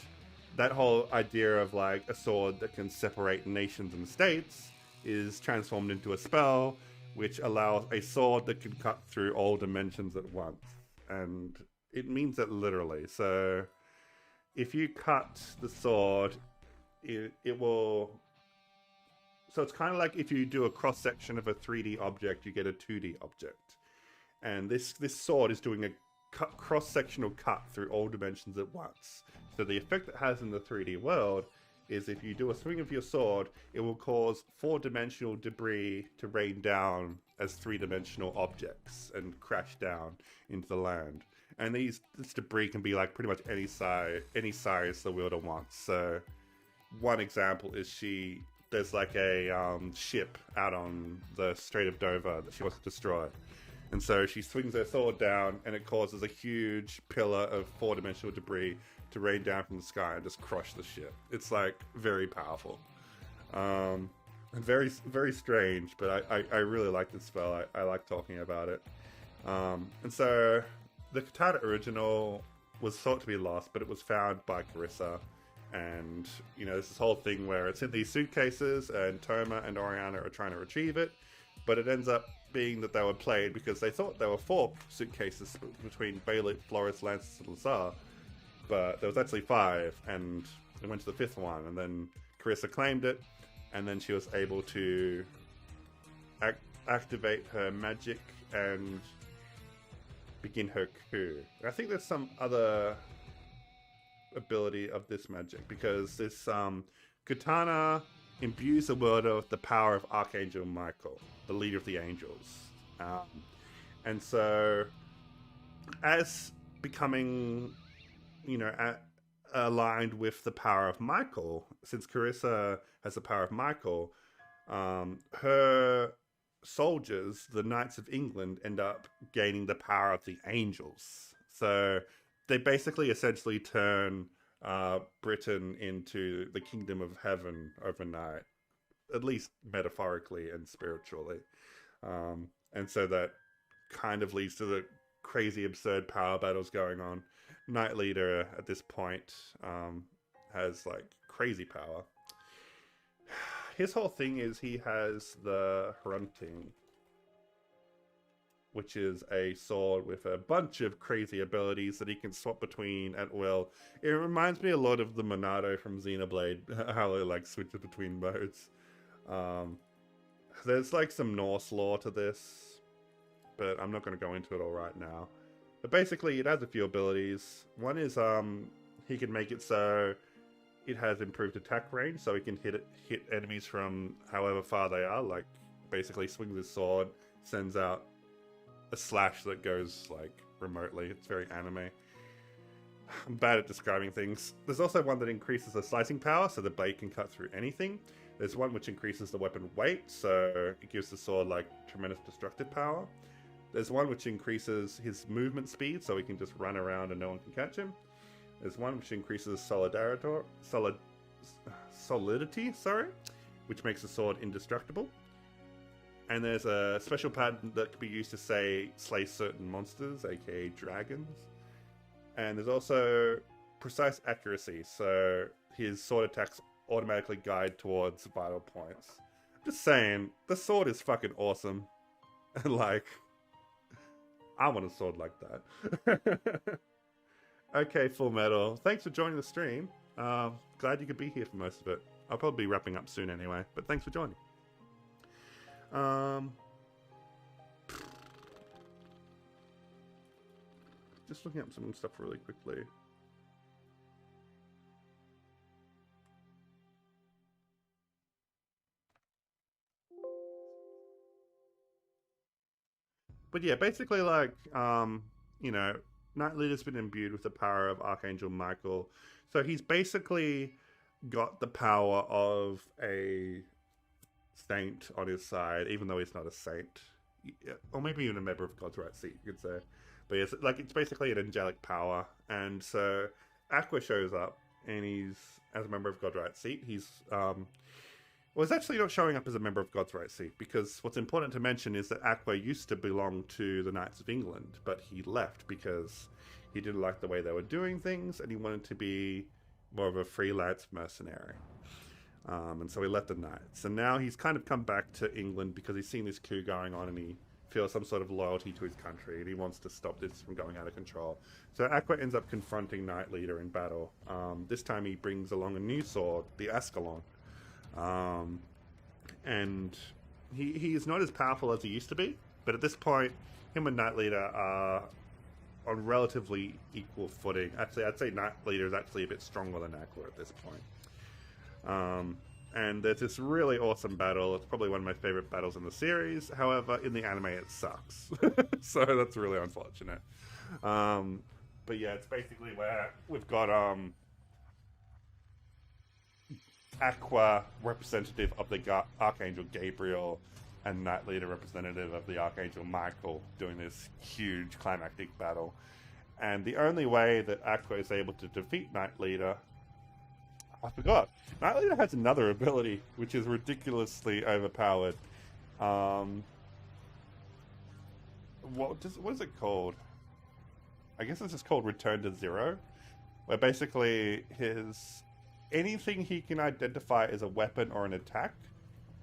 that whole idea of like a sword that can separate nations and states is transformed into a spell which allows a sword that can cut through all dimensions at once. And it means it literally. So if you cut the sword, it will... So it's kind of like if you do a cross-section of a 3D object, you get a 2D object. And this sword is doing a cross-sectional cut through all dimensions at once. So the effect it has in the 3D world is if you do a swing of your sword, it will cause 4-dimensional debris to rain down as 3-dimensional objects and crash down into the land. And this debris can be like pretty much any size the wielder wants. So one example is there's like a ship out on the Strait of Dover that she wants to destroy. And so she swings her sword down and it causes a huge pillar of 4-dimensional debris to rain down from the sky and just crush the ship. It's like very powerful. And very, very strange, but I really like this spell. I like talking about it. And so the katana original was thought to be lost, but it was found by Carissa. And, you know, this whole thing where it's in these suitcases and Toma and Oriana are trying to retrieve it, but it ends up being that they were played because they thought there were 4 suitcases between Baelic, Flores, Lances, and Lazar. but there was actually 5, and it went to the 5th one, and then Carissa claimed it, and then she was able to activate her magic and begin her coup. And I think there's some other ability of this magic, because this katana imbues the world with the power of Archangel Michael, the leader of the angels. And so, as becoming, aligned with the power of Michael, since Carissa has the power of Michael, her soldiers, the Knights of England, end up gaining the power of the angels. So they basically essentially turn Britain into the kingdom of heaven overnight, at least metaphorically and spiritually. And so that kind of leads to the crazy, absurd power battles going on. Knight Leader at this point has like crazy power. His whole thing is he has the Hrunting, which is a sword with a bunch of crazy abilities that he can swap between at will. It reminds me a lot of the Monado from Xenoblade, how it like switches between modes. There's like some Norse lore to this, but I'm not going to go into it all right now. But basically, it has a few abilities. One is he can make it so it has improved attack range, so he can hit enemies from however far they are. Like, basically swings his sword, sends out a slash that goes, like, remotely. It's very anime. I'm bad at describing things. There's also one that increases the slicing power, so the blade can cut through anything. There's one which increases the weapon weight, so it gives the sword, like, tremendous destructive power. There's one which increases his movement speed, so he can just run around and no one can catch him. There's one which increases solidity, which makes the sword indestructible. And there's a special pattern that can be used to slay certain monsters, aka dragons. And there's also precise accuracy, so his sword attacks automatically guide towards vital points. I'm just saying, the sword is fucking awesome. And like, I want a sword like that. Okay, Full Metal. Thanks for joining the stream. Glad you could be here for most of it. I'll probably be wrapping up soon anyway, but thanks for joining. Just looking up some stuff really quickly. But yeah, basically, like, Knight Leader's been imbued with the power of Archangel Michael. So he's basically got the power of a saint on his side, even though he's not a saint. Or maybe even a member of God's right seat, you could say. But yes, like, it's basically an angelic power. And so Aqua shows up, and he's, as a member of God's right seat, he's he's actually not showing up as a member of God's right seat, because what's important to mention is that Aqua used to belong to the Knights of England, but he left because he didn't like the way they were doing things, and he wanted to be more of a freelance mercenary. And so he left the Knights. And now he's kind of come back to England because he's seen this coup going on, and he feels some sort of loyalty to his country, and he wants to stop this from going out of control. So Aqua ends up confronting Knight Leader in battle. This time he brings along a new sword, the Ascalon. And he is not as powerful as he used to be, but at this point, him and Knight Leader are on relatively equal footing. Actually, I'd say Knight Leader is actually a bit stronger than Aqua at this point. And there's this really awesome battle. It's probably one of my favorite battles in the series. However, in the anime, it sucks. So that's really unfortunate. But yeah, it's basically where we've got Aqua, representative of the Archangel Gabriel, and Knight Leader, representative of the Archangel Michael, doing this huge climactic battle. And the only way that Aqua is able to defeat Knight Leader, I forgot. Knight Leader has another ability, which is ridiculously overpowered. What is it called? I guess it's just called Return to Zero, where basically anything he can identify as a weapon or an attack,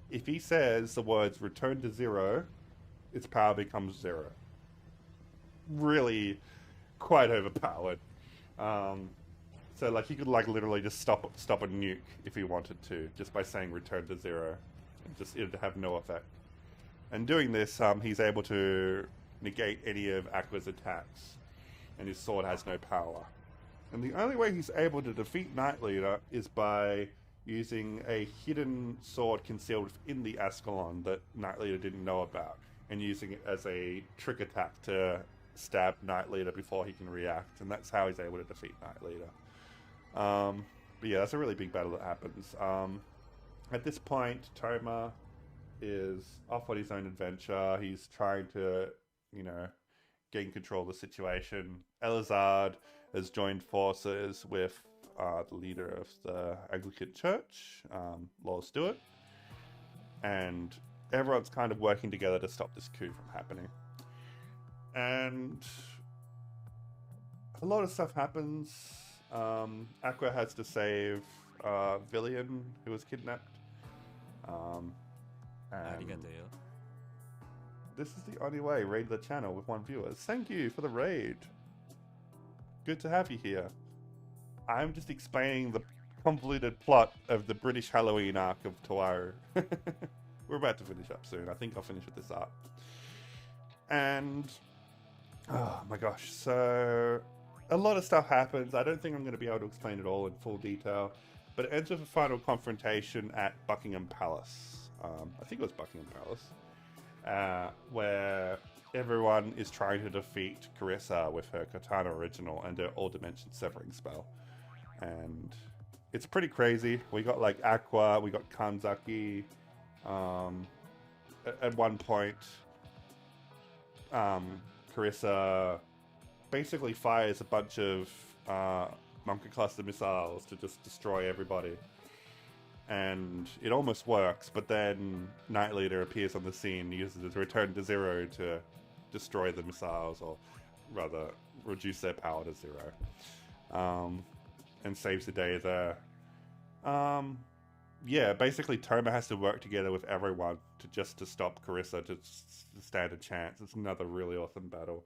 if he says the words return to zero, its power becomes zero. Really quite overpowered. So like he could like literally just stop a nuke if he wanted to, just by saying return to zero, and just it'd have no effect. And doing this, he's able to negate any of Aqua's attacks, and his sword has no power. And the only way he's able to defeat Knight Leader is by using a hidden sword concealed within the Ascalon that Knight Leader didn't know about, and using it as a trick attack to stab Knight Leader before he can react, and that's how he's able to defeat Knight Leader. But yeah, that's a really big battle that happens. At this point, Toma is off on his own adventure. He's trying to, gain control of the situation. Elizard has joined forces with the leader of the Anglican Church, Lord Stewart, and everyone's kind of working together to stop this coup from happening. And a lot of stuff happens. Aqua has to save Villian, who was kidnapped. And this is the only way. Raid the channel with 1 viewer. Thank you for the raid. Good to have you here. I'm just explaining the convoluted plot of the British Halloween arc of Toaru. We're about to finish up soon. I think I'll finish with this arc. And oh my gosh, so a lot of stuff happens. I don't think I'm going to be able to explain it all in full detail, but it ends with a final confrontation at Buckingham Palace. I think it was Buckingham Palace, where everyone is trying to defeat Carissa with her Katana Original and her All Dimension Severing spell. And it's pretty crazy. We got like Aqua, we got Kanzaki. At one point, Carissa basically fires a bunch of Monka cluster missiles to just destroy everybody. And it almost works, but then Knight Leader appears on the scene, uses his return to zero to destroy the missiles, or rather reduce their power to zero, and saves the day there. Yeah, basically Toma has to work together with everyone to stop Carissa, to stand a chance. It's another really awesome battle.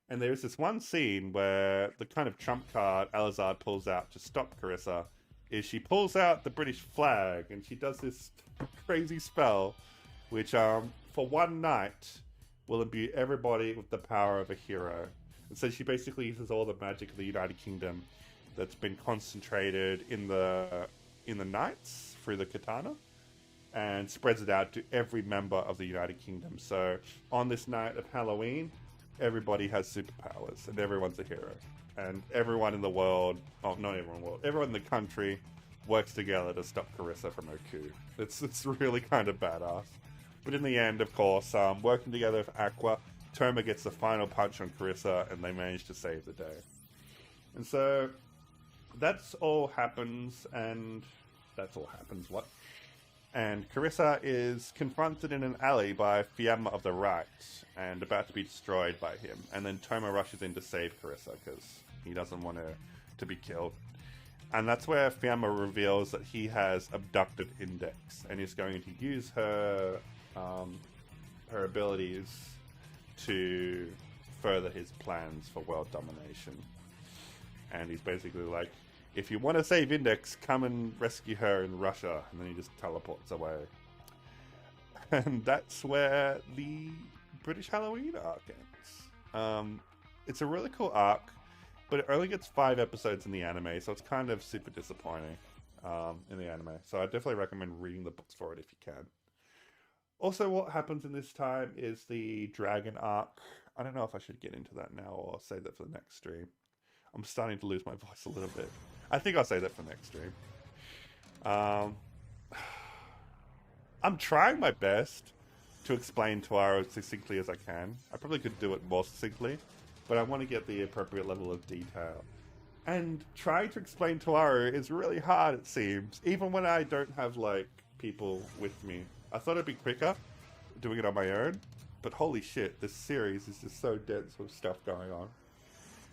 And there's this one scene where the kind of trump card Elizard pulls out to stop Carissa is she pulls out the British flag, and she does this crazy spell, which for one night will imbue everybody with the power of a hero. And so she basically uses all the magic of the United Kingdom that's been concentrated in the knights through the katana, and spreads it out to every member of the United Kingdom. So on this night of Halloween, everybody has superpowers, and everyone's a hero. And everyone in the world, oh, not everyone in the world, everyone in the country works together to stop Carissa from her coup. It's really kind of badass. But in the end, of course, working together with Aqua, Toma gets the final punch on Carissa, and they manage to save the day. And so that's all happens, and that's all happens, what? And Carissa is confronted in an alley by Fiamma of the Right, and about to be destroyed by him. And then Toma rushes in to save Carissa, because he doesn't want her to be killed. And that's where Fiamma reveals that he has abducted Index, and is going to use her abilities to further his plans for world domination. And he's basically like, if you want to save Index, come and rescue her in Russia. And then he just teleports away. And that's where the British Halloween arc ends. It's a really cool arc, but it only gets 5 episodes in the anime, so it's kind of super disappointing in the anime. So I definitely recommend reading the books for it if you can. Also, what happens in this time is the Dragon arc. I don't know if I should get into that now or save that for the next stream. I'm starting to lose my voice a little bit. I think I'll save that for next stream. I'm trying my best to explain Toaru as succinctly as I can. I probably could do it more succinctly, but I want to get the appropriate level of detail. And trying to explain Toaru is really hard, it seems, even when I don't have, like, people with me. I thought it'd be quicker doing it on my own, but holy shit, this series is just so dense with stuff going on.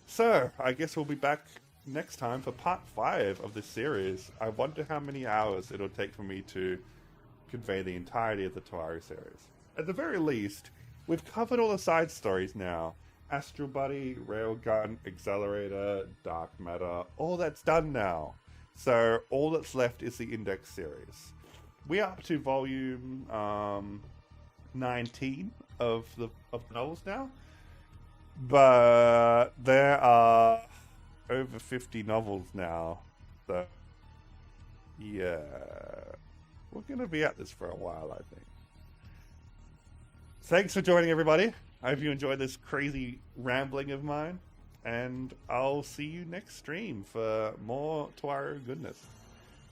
So, I guess we'll be back next time for part 5 of this series. I wonder how many hours it'll take for me to convey the entirety of the Toaru series. At the very least, we've covered all the side stories now, Astral Buddy, Railgun, Accelerator, Dark Matter, all that's done now. So all that's left is the Index series. We're up to volume 19 of the novels now, but there are over 50 novels now. So yeah, we're gonna be at this for a while, I think. Thanks for joining, everybody. I hope you enjoyed this crazy rambling of mine, and I'll see you next stream for more Toaru goodness.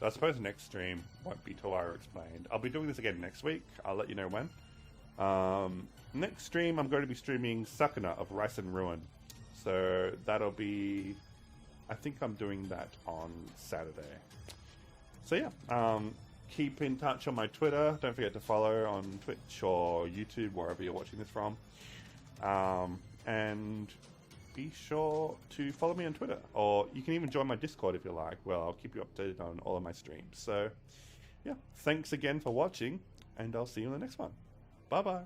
I suppose the next stream won't be Toaru Explained. I'll be doing this again next week. I'll let you know when. Next stream, I'm going to be streaming Sakuna of Rice and Ruin. So that'll be... I think I'm doing that on Saturday. So yeah, keep in touch on my Twitter. Don't forget to follow on Twitch or YouTube, wherever you're watching this from. And be sure to follow me on Twitter, or you can even join my Discord if you like. Well, I'll keep you updated on all of my streams. So yeah, thanks again for watching, and I'll see you in the next one. Bye bye.